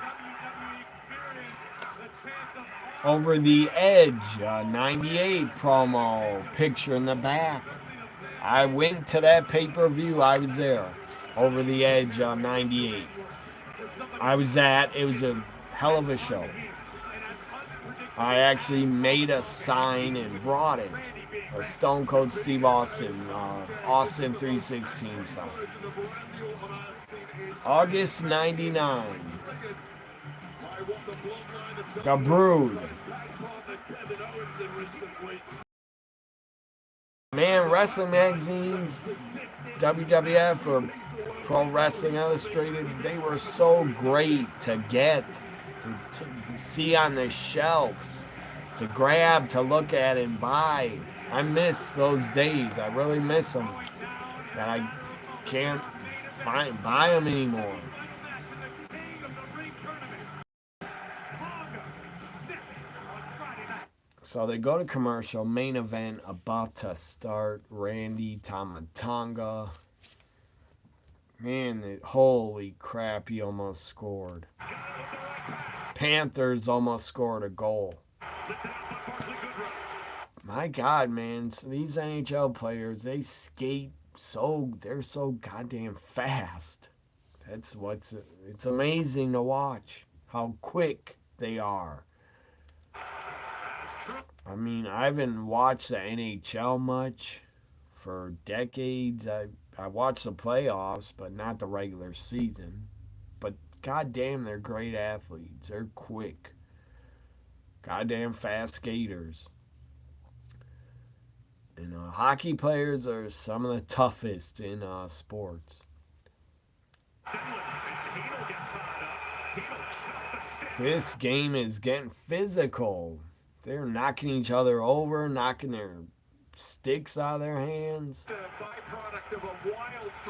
Over the Edge, '98 promo, picture in the back. I went to that pay-per-view. I was there. Over the Edge '98. I was at. It was a hell of a show. I actually made a sign and brought it. A Stone Cold Steve Austin, Austin 316 sign. August '99. The Brood. Man, wrestling magazines, WWF or Pro Wrestling Illustrated, they were so great to get, to see on the shelves, to grab, to look at and buy. I miss those days. I really miss them. That I can't buy them anymore. So they go to commercial, main event about to start. Randy, Tama Tonga. Man, holy crap, he almost scored. Panthers almost scored a goal. My God, man, so these NHL players, they skate they're so goddamn fast. It's amazing to watch how quick they are. I mean, I haven't watched the NHL much for decades. I watched the playoffs, but not the regular season. But goddamn, they're great athletes. They're quick. Goddamn fast skaters. And hockey players are some of the toughest in sports. This game is getting physical. They're knocking each other over, knocking their sticks out of their hands.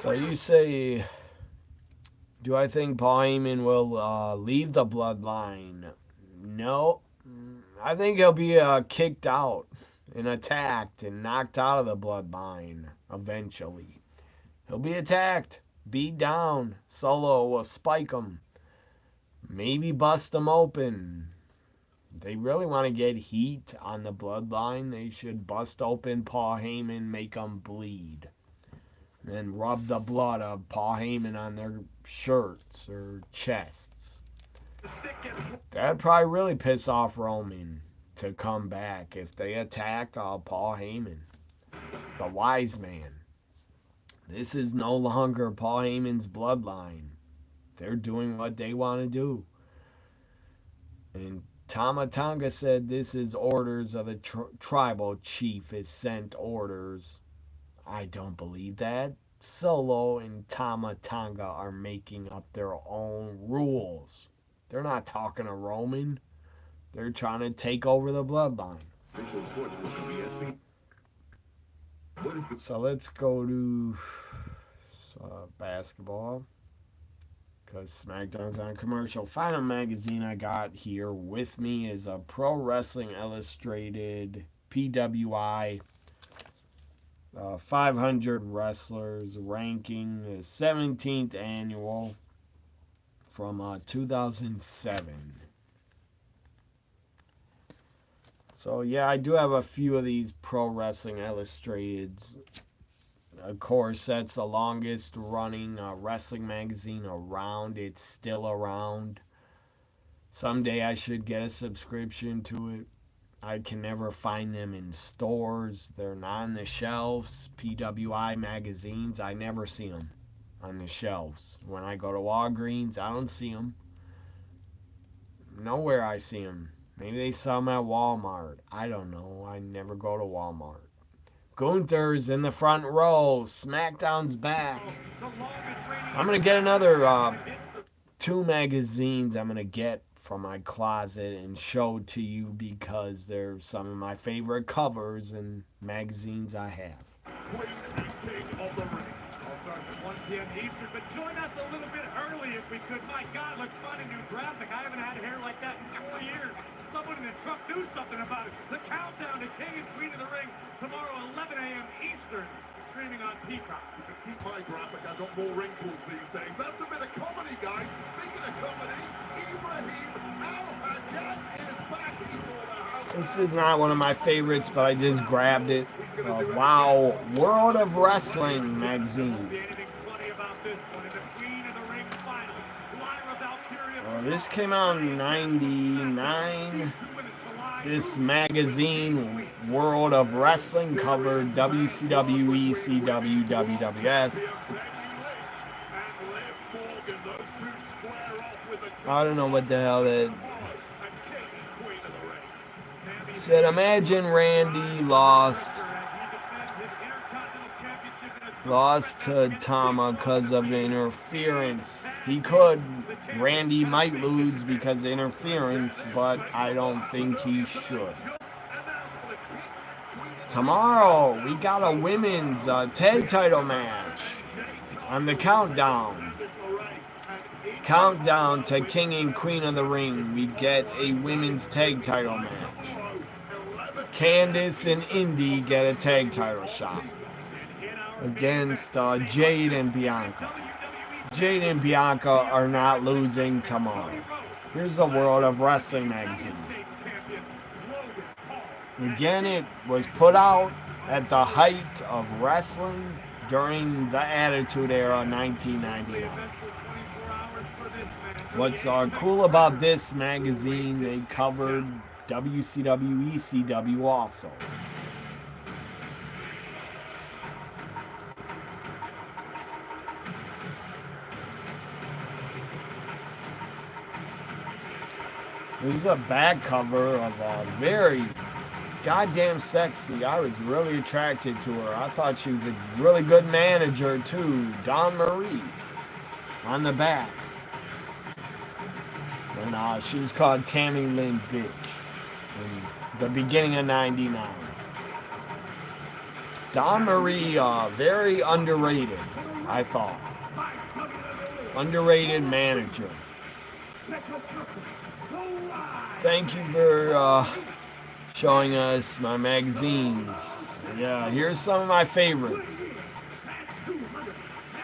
So you say, do I think Paul Heyman will leave the bloodline? No. I think he'll be kicked out. and attacked and knocked out of the bloodline eventually. He'll be attacked, beat down. Solo will spike him, maybe bust him open. They really want to get heat on the bloodline. They should bust open Paul Heyman, make them bleed. And rub the blood of Paul Heyman on their shirts or chests. That'd probably really piss off Roman to come back if they attack Paul Heyman, the wise man. This is no longer Paul Heyman's bloodline. They're doing what they want to do. And Tonga said this is orders of the tribal chief has sent orders. I don't believe that. Solo and Tonga are making up their own rules. They're not talking to Roman. They're trying to take over the bloodline. So let's go to basketball, because SmackDown's on commercial. Final magazine I got here with me is a Pro Wrestling Illustrated PWI 500 wrestlers ranking, the 17th annual from 2007. So yeah, I do have a few of these Pro Wrestling Illustrateds. Of course, that's the longest running wrestling magazine around. It's still around. Someday I should get a subscription to it. I can never find them in stores. They're not on the shelves. PWI magazines, I never see them on the shelves. When I go to Walgreens, I don't see them. Nowhere I see them. Maybe they sell them at Walmart. I don't know. I never go to Walmart. Gunther's in the front row. SmackDown's back. I'm going to get another 2 magazines I'm going to get from my closet and show to you, because they're some of my favorite covers and magazines I have. 1 p.m. Eastern, but join us a little bit early if we could. My God, let's find a new graphic. I haven't had hair like that in 4 years. Someone in the truck do something about it. The countdown to King and Queen of the Ring tomorrow, 11 a.m. Eastern, streaming on Peacock. You can keep my graphic. I've got more wrinkles these days. That's a bit of comedy, guys. And speaking of comedy, Ibrahim Al-Hajjaj is back. This is not one of my favorites, but I just grabbed it. Wow, World of Wrestling magazine. This came out in '99. This magazine, World of Wrestling, covered WCW, ECW, WWF. I don't know what the hell that said. Imagine Randy lost to Tama because of interference. Randy might lose because of interference, but I don't think he should. Tomorrow, we got a women's tag title match on the countdown. Countdown to King and Queen of the Ring. We get a women's tag title match. Candice and Indy get a tag title shot against Jade and Bianca. Jade and Bianca are not losing tomorrow. Here's the World of Wrestling magazine. Again, it was put out at the height of wrestling during the Attitude Era, 1999. What's cool about this magazine, they covered WCW, ECW also. This is a back cover of a very goddamn sexy. I was really attracted to her. I thought she was a really good manager too. Dawn Marie on the back. And she was called Tammy Lynn Bitch in the beginning of '99. Dawn Marie, very underrated, I thought. Underrated manager. showing us my magazines. Yeah, here's some of my favorites.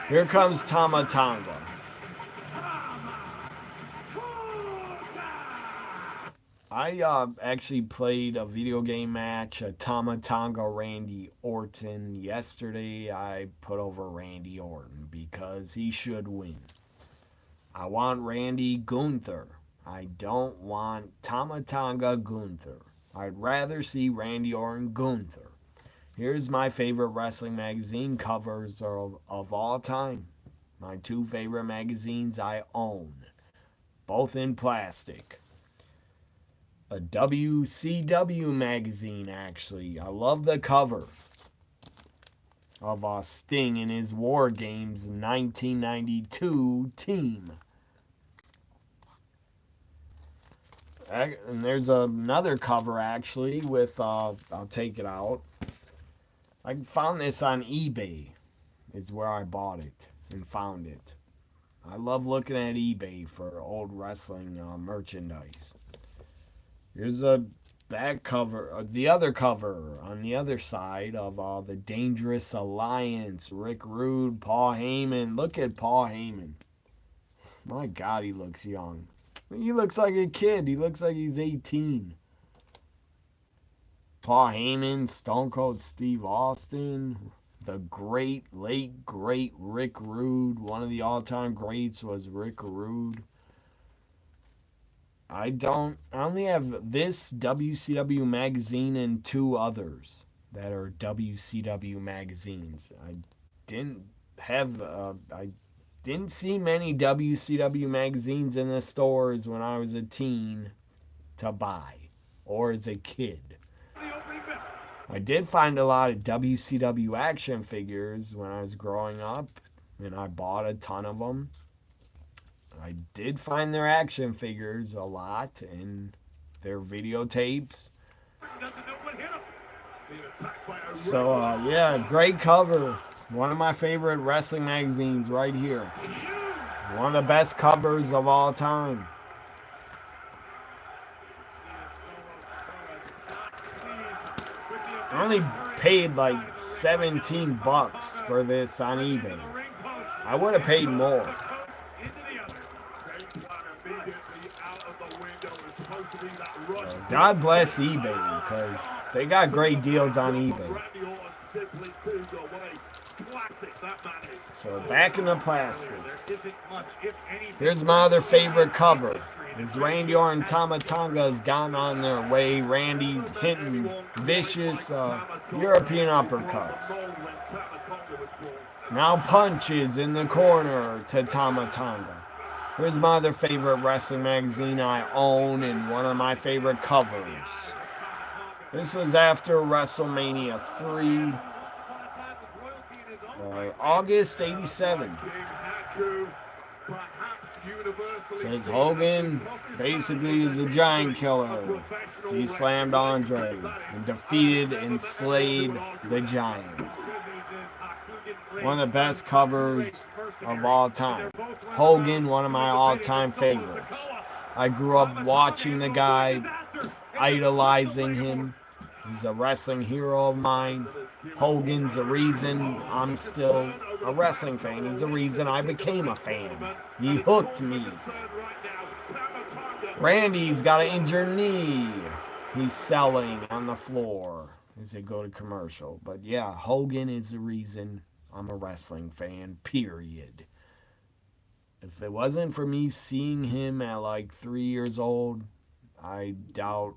Here comes Tama Tonga. I actually played a video game match, a Tama Tonga Randy Orton. Yesterday, I put over Randy Orton because he should win. I want Randy Gunther. I don't want Tama Tonga Gunther. I'd rather see Randy Orton Gunther. Here's my favorite wrestling magazine covers of all time. My two favorite magazines I own, both in plastic. A WCW magazine, actually. I love the cover of Sting in his War Games 1992 team. And there's another cover, actually, with, I'll take it out. I found this on eBay, is where I bought it and found it. I love looking at eBay for old wrestling merchandise. Here's that cover, the other cover on the other side of the Dangerous Alliance. Rick Rude, Paul Heyman. Look at Paul Heyman. My God, he looks young. He looks like a kid. He looks like he's 18. Paul Heyman, Stone Cold Steve Austin, the late great Rick Rude. One of the all-time greats was Rick Rude. I only have this WCW magazine and two others that are WCW magazines. I didn't see many WCW magazines in the stores when I was a teen to buy or as a kid. I did find a lot of WCW action figures when I was growing up, and I bought a ton of them. I did find their action figures a lot and their videotapes. So, yeah, great cover. One of my favorite wrestling magazines right here. One of the best covers of all time. I only paid like 17 bucks for this on eBay. I would have paid more. God bless eBay because they got great deals on eBay. So back in the plastic. Here's my other favorite cover. As Randy Orton and Tama Tonga has gotten on their way. Randy hitting vicious European uppercuts. Now punches in the corner to Tama Tonga. Here's my other favorite wrestling magazine I own and one of my favorite covers. This was after WrestleMania 3, August '87. Says Hogan basically is a giant killer. He slammed Andre and defeated and slayed the giant. One of the best covers of all time. Hogan, one of my all-time favorites. I grew up watching the guy, idolizing him. He's a wrestling hero of mine. Hogan's the reason I'm still a wrestling fan. He's the reason I became a fan. He hooked me. Randy's got an injured knee. He's selling on the floor as they go to commercial. But yeah, Hogan is the reason I'm a wrestling fan, period. If it wasn't for me seeing him at like 3 years old, I doubt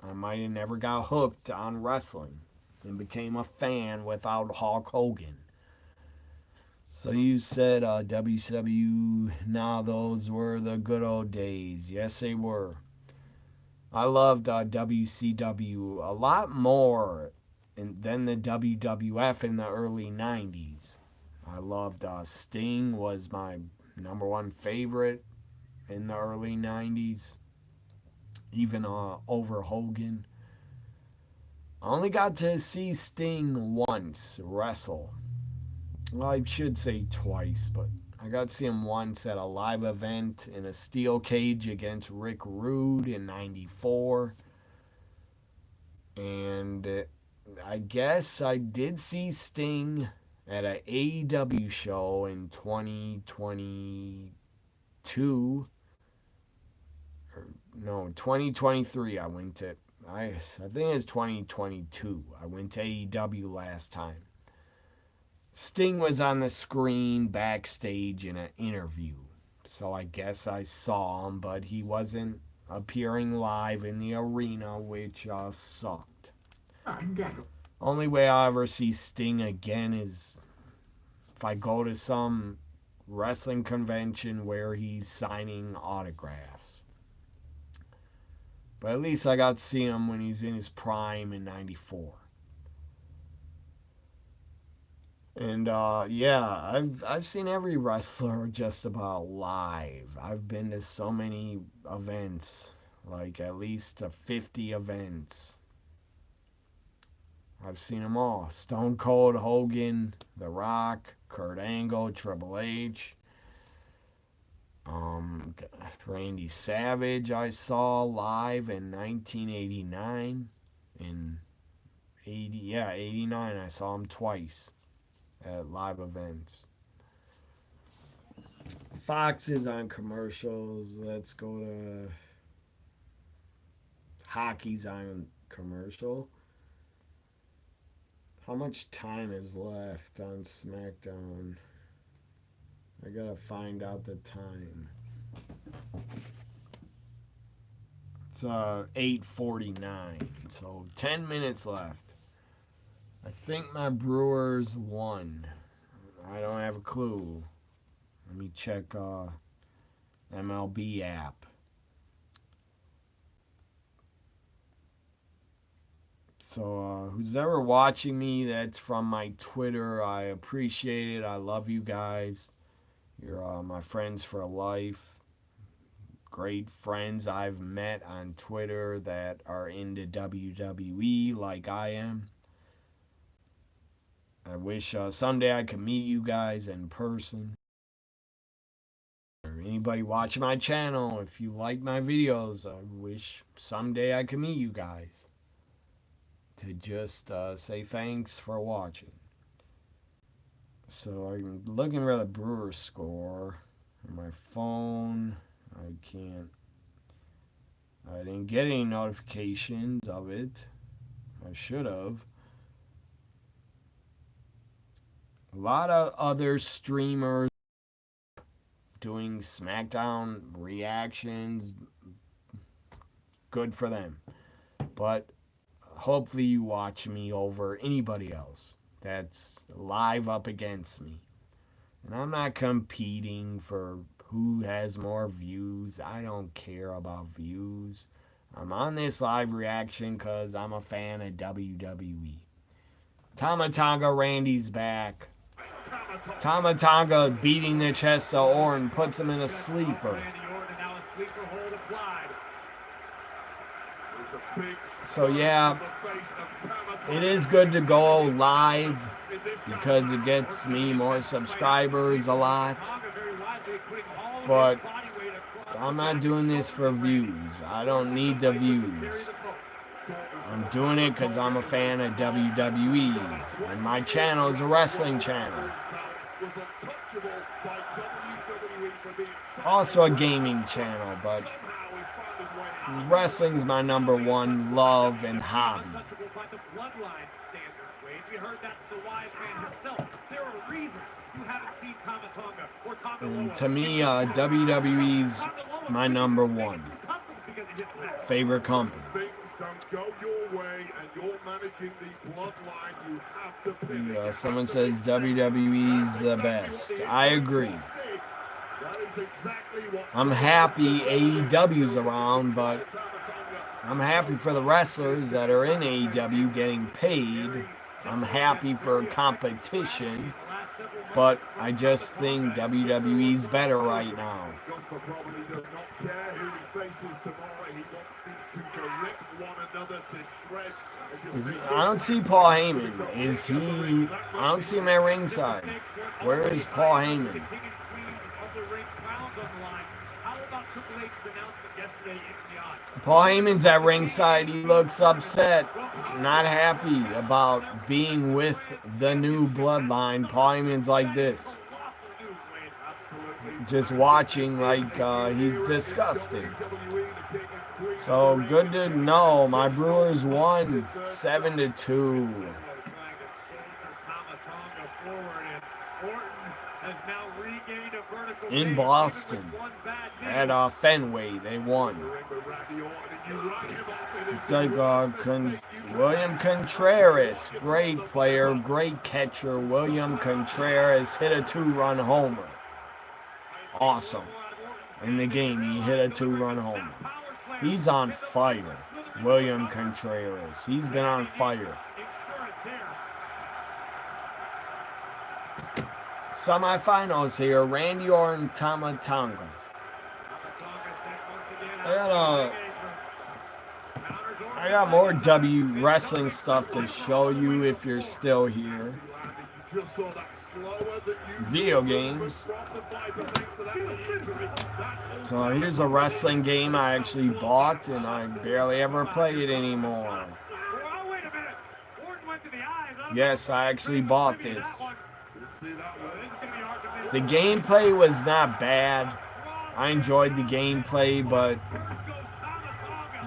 I might have never got hooked on wrestling and became a fan without Hulk Hogan. So you said WCW, nah, those were the good old days. Yes, they were. I loved WCW a lot more than the WWF in the early 90s. I loved Sting was my #1 favorite in the early 90s. Even over Hogan. I only got to see Sting once wrestle. Well, I should say twice, but I got to see him once at a live event in a steel cage against Rick Rude in '94. And I guess I did see Sting at an AEW show in 2022. Or, no, 2023. I went to. I think it's 2022. I went to AEW last time. Sting was on the screen backstage in an interview. So I guess I saw him, but he wasn't appearing live in the arena, which sucked. Only way I'll ever see Sting again is if I go to some wrestling convention where he's signing autographs. But at least I got to see him when he's in his prime in '94. And yeah, I've seen every wrestler just about live. I've been to so many events, like at least 50 events. I've seen them all. Stone Cold, Hogan, The Rock, Kurt Angle, Triple H, Randy Savage I saw live in 1989. In 89 I saw him twice at live events. Fox is on commercials. Let's go to hockey's on commercial. How much time is left on SmackDown? I gotta find out the time. It's 8:49, so 10 minutes left. I think my Brewers won. I don't have a clue. Let me check MLB app. So who's ever watching me that's from my Twitter, I appreciate it. I love you guys. You're my friends for life. Great friends I've met on Twitter that are into WWE like I am. I wish someday I could meet you guys in person. Or anybody watching my channel, if you like my videos, I wish someday I could meet you guys to just say thanks for watching. So I'm looking for the Brewers score on my phone. I didn't get any notifications of it. I should have. A lot of other streamers doing SmackDown reactions. Good for them. But hopefully you watch me over anybody else that's live up against me. And I'm not competing for who has more views. I don't care about views. I'm on this live reaction because I'm a fan of WWE. Tama Tonga Randy's back. Tama Tonga beating the chest of Orton puts him in a sleeper. So yeah, it is good to go live because it gets me more subscribers a lot. But I'm not doing this for views. I don't need the views. I'm doing it because I'm a fan of WWE. And my channel is a wrestling channel. Also a gaming channel, but wrestling's my number one love and hobby. And to me, WWE's my number one favorite company. Someone says WWE's the best. I agree. I'm happy AEW's around, but I'm happy for the wrestlers that are in AEW getting paid. I'm happy for competition, but I just think WWE's better right now. I don't see Paul Heyman. Is he? I don't see him at ringside. Where is Paul Heyman? Paul Heyman's at ringside. He looks upset, not happy about being with the new bloodline. Paul Heyman's like this, just watching like he's disgusted. So good to know. My Brewers won 7-2 in Boston at Fenway. They won. It's like William Contreras, great player, great catcher. William Contreras hit a 2-run homer. Awesome. In the game, he hit a 2-run homer. He's on fire, William Contreras. He's been on fire. Semifinals here, Randy Orton, Tama, Tonga. I got more wrestling stuff to show you if you're still here. Video games. So here's a wrestling game I actually bought and I barely ever play it anymore. Yes, I actually bought this. The gameplay was not bad. I enjoyed the gameplay, but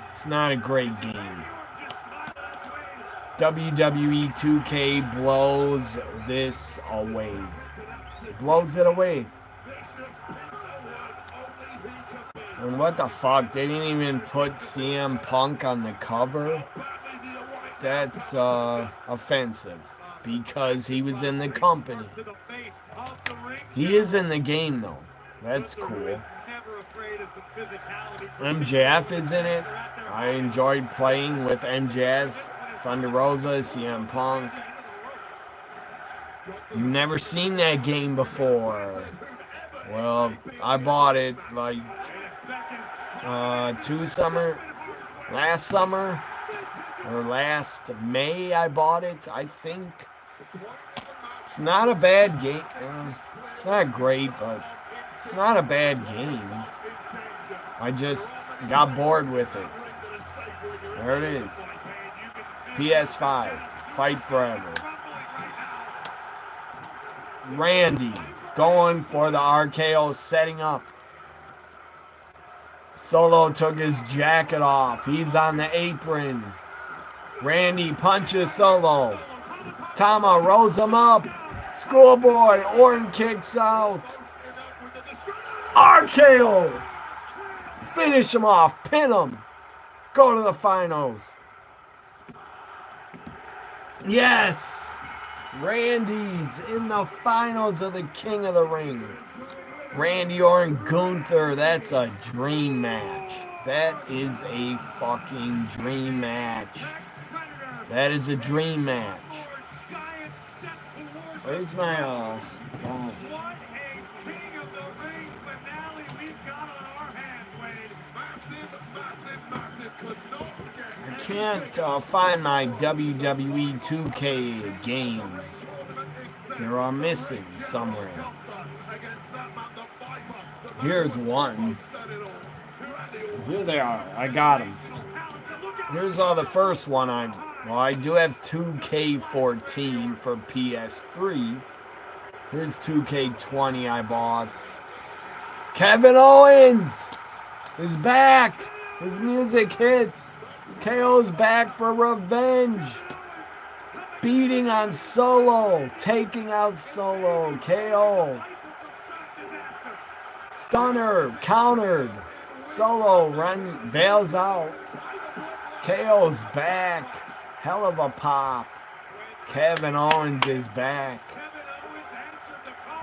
it's not a great game. WWE 2K blows this away. Blows it away. And what the fuck? They didn't even put CM Punk on the cover? That's offensive. Because he was in the company. He is in the game though. That's cool. MJF is in it. I enjoyed playing with MJF, Thunder Rosa, CM Punk. You've never seen that game before. Well, I bought it like last summer or last May I bought it, I think. It's not a bad game. It's not great, but it's not a bad game. I just got bored with it. There it is. PS5. Fight Forever. Randy going for the RKO, setting up. Solo took his jacket off. He's on the apron. Randy punches Solo. Tama rolls him up. Schoolboy. Orton kicks out. RKO. Finish him off. Pin him. Go to the finals. Yes. Randy's in the finals of the King of the Ring. Randy Orton Gunther. That's a dream match. That is a fucking dream match. That is a dream match. Where's my I can't find my WWE 2K games. They're all missing somewhere. Here's one. Here they are. I got them. Here's the first one I do have 2K14 for PS3. Here's 2K20 I bought. Kevin Owens is back. His music hits. KO's back for revenge. Beating on Solo. Taking out Solo. KO. Stunner. Countered. Solo bails out. KO's back. Hell of a pop. Kevin Owens is back.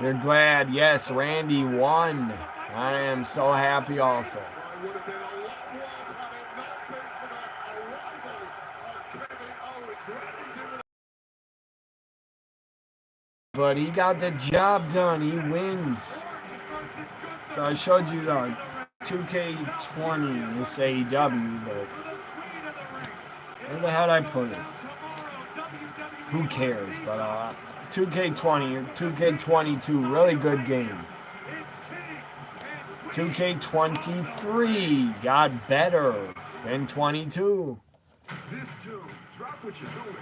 You're glad. Yes, Randy won. I am so happy also. But he got the job done. He wins. So I showed you the 2K20 in this AEW, but where the hell did I put it? Who cares? But 2K20 or 2K22, really good game. 2K23 got better than 22. This June, drop what you're doing.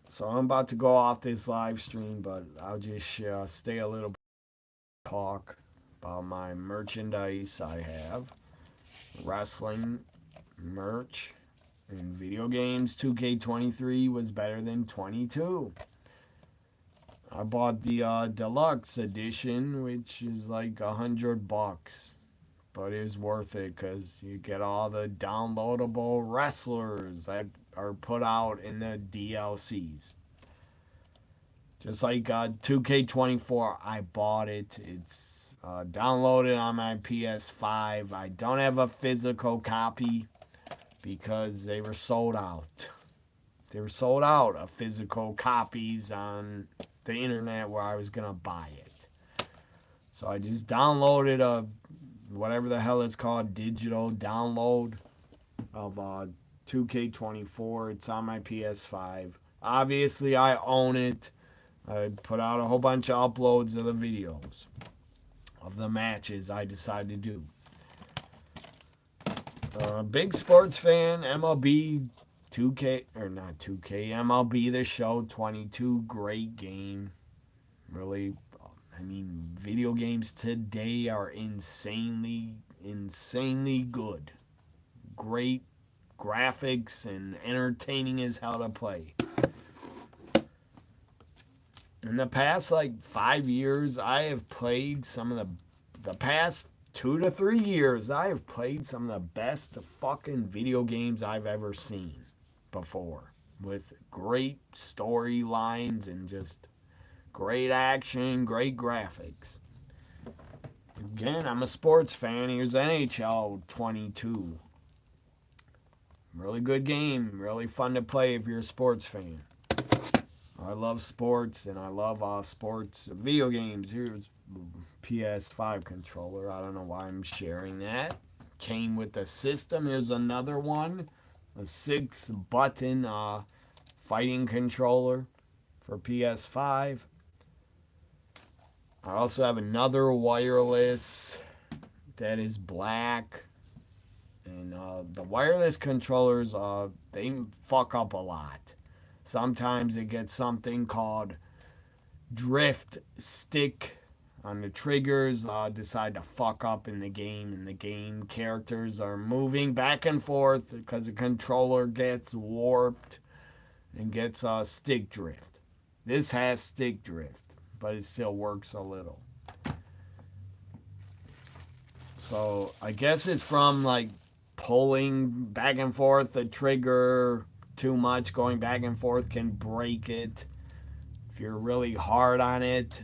So I'm about to go off this live stream, but I'll just stay a little bit, talk about my merchandise I have. Wrestling merch and video games. 2K23 was better than 22. I bought the deluxe edition, which is like $100, but it was worth it because you get all the downloadable wrestlers that are put out in the DLCs. Just like 2K24, I bought it. It's downloaded on my PS5. I don't have a physical copy because they were sold out. They were sold out of physical copies on the internet where I was going to buy it. So I just downloaded a, whatever the hell it's called, digital download of 2K24. It's on my PS5. Obviously, I own it. I put out a whole bunch of uploads of the videos of the matches I decided to do. Big sports fan, MLB 2K, or not 2K, MLB The Show 22, great game. Really, I mean, video games today are insanely good. Great graphics and entertaining as hell to play. In the past, like 5 years, I have played some of the past 2 to 3 years, I have played some of the best fucking video games I've ever seen before. With great storylines and just great action, great graphics. Again, I'm a sports fan. Here's NHL 22. Really good game. Really fun to play if you're a sports fan. I love sports and I love sports video games. Here's PS5 controller. I don't know why I'm sharing that. Came with the system. Here's another one. A 6-button fighting controller for PS5. I also have another wireless that is black. And the wireless controllers, they fuck up a lot. Sometimes it gets something called drift stick on the triggers, decide to fuck up in the game, and the game characters are moving back and forth because the controller gets warped and gets stick drift. This has stick drift, but it still works a little. So I guess it's from like pulling back and forth the trigger too much, going back and forth can break it. If you're really hard on it,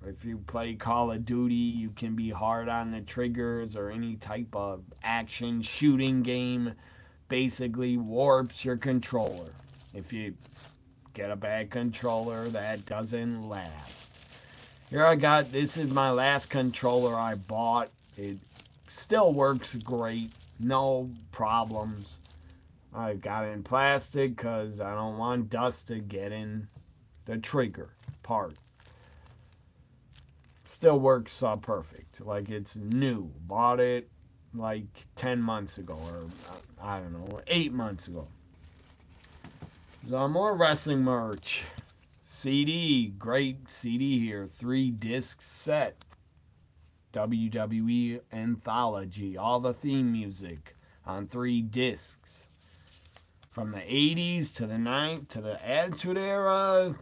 if you play Call of Duty, you can be hard on the triggers, or any type of action shooting game basically warps your controller. If you get a bad controller, that doesn't last. Here I got, this is my last controller I bought. It still works great, no problems. I got it in plastic because I don't want dust to get in the trigger part. Still works perfect, like it's new. Bought it like 10 months ago, or I don't know, 8 months ago. So more wrestling merch. CD, great CD here, 3-disc set. WWE Anthology, all the theme music on 3 discs. From the 80s to the 90s, to the Attitude Era,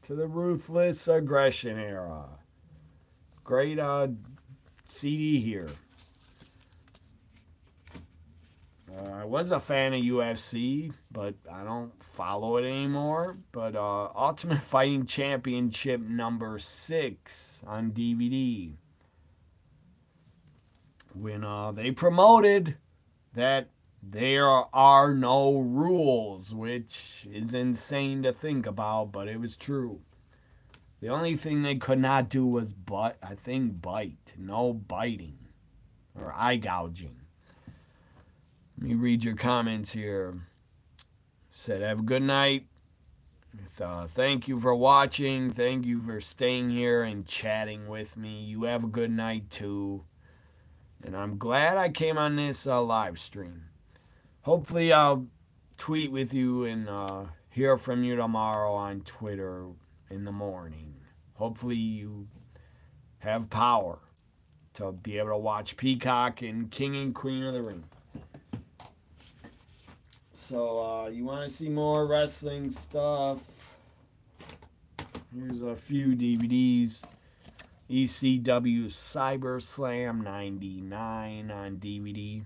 to the Ruthless Aggression Era. Great CD here. I was a fan of UFC, but I don't follow it anymore. But Ultimate Fighting Championship number 6 on DVD. When they promoted that there are no rules, which is insane to think about, but it was true. The only thing they could not do was bite. No biting or eye gouging. Let me read your comments here. Said, have a good night. Thank you for watching. Thank you for staying here and chatting with me. You have a good night too. And I'm glad I came on this live stream. Hopefully I'll tweet with you and hear from you tomorrow on Twitter in the morning. Hopefully you have power to be able to watch Peacock and King and Queen of the Ring. So you want to see more wrestling stuff? Here's a few DVDs. ECW Cyber Slam 99 on DVD.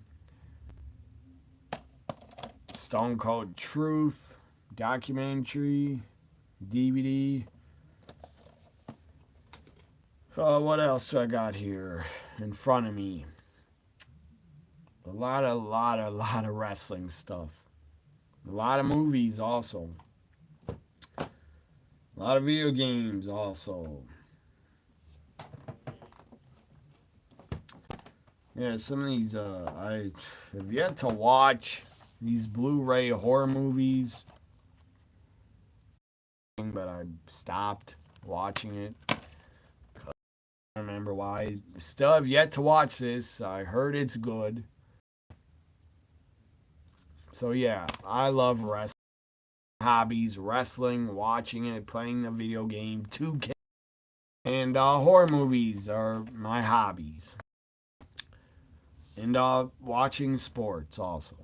Stone Cold Truth documentary DVD. What else do I got here in front of me? A lot of wrestling stuff. A lot of movies also. A lot of video games also. Yeah, some of these I have yet to watch these Blu-ray horror movies, but I stopped watching it. I don't remember why. Still have yet to watch this. I heard it's good. So yeah, I love wrestling. Hobbies: wrestling, watching it, playing the video game 2K, and horror movies are my hobbies. And watching sports also.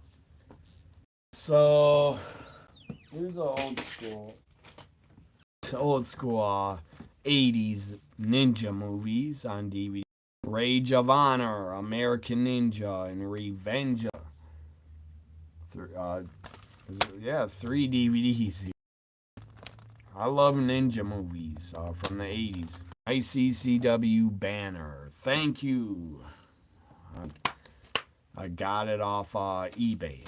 So here's old school 80s ninja movies on DVD. Rage of Honor, American Ninja, and Revenge. Three DVDs here. I love ninja movies from the 80s. ICCW banner. Thank you. I got it off eBay.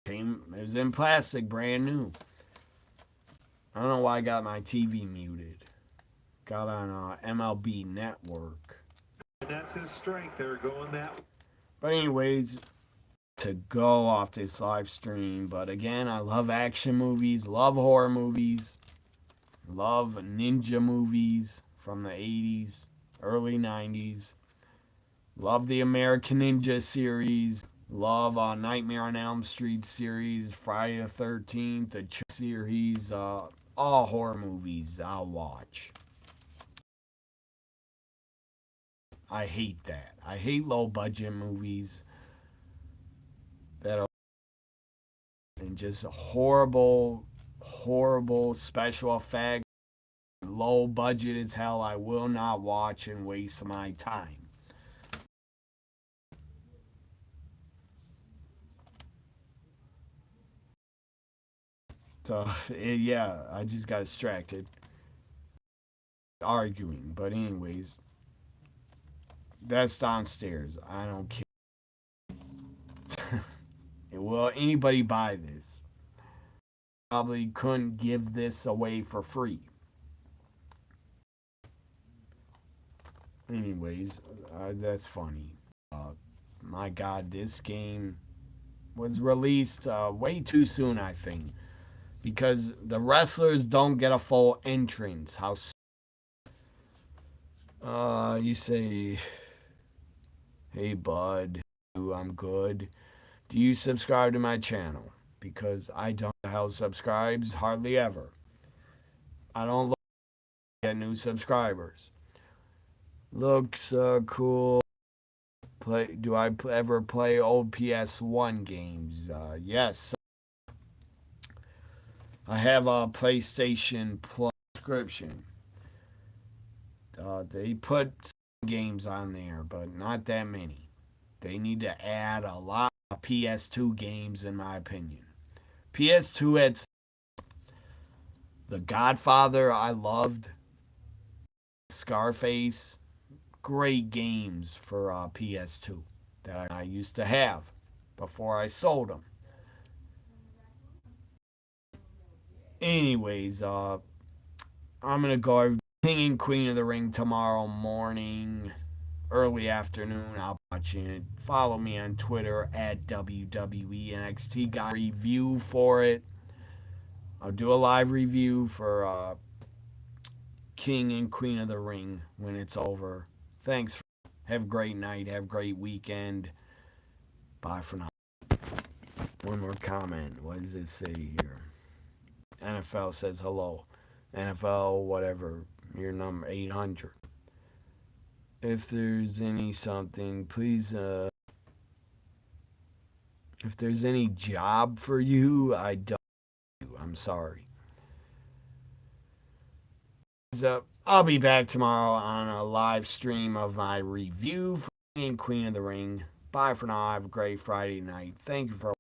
It was in plastic, brand new. I don't know why I got my TV muted. Got on MLB Network. And that's his strength. They're going that way. But anyways, to go off this live stream. But again, I love action movies, love horror movies, love ninja movies from the 80s, early 90s. Love the American Ninja series. Love Nightmare on Elm Street series, Friday the 13th, the series. All horror movies I'll watch. I hate that. I hate low budget movies that are and just horrible special effects. Low budget as hell. I will not watch and waste my time. So, yeah, I just got distracted arguing. But anyways, that's downstairs. I don't care. Will anybody buy this? Probably couldn't give this away for free. Anyways, that's funny. My God, this game was released way too soon, I think. Because the wrestlers don't get a full entrance. How you say, hey bud, I'm good. Do you subscribe to my channel? Because I don't know how subscribes hardly ever. I don't look to get new subscribers. Looks cool. Do I ever play old PS1 games? Yes. I have a PlayStation Plus subscription. They put some games on there, but not that many. They need to add a lot of PS2 games, in my opinion. PS2 had The Godfather, I loved. Scarface, great games for PS2 that I used to have before I sold them. Anyways, I'm gonna go King and Queen of the Ring tomorrow morning, early afternoon. I'll watch it. Follow me on Twitter at WWE NXT. Got a review for it. I'll do a live review for King and Queen of the Ring when it's over. Thanks. Have a great night. Have a great weekend. Bye for now. One more comment. What does it say here? NFL says hello. NFL, whatever. Your number 800. If there's any something, please. If there's any job for you, I don't. I'm sorry. So I'll be back tomorrow on a live stream of my review for King and Queen of the Ring. Bye for now. Have a great Friday night. Thank you for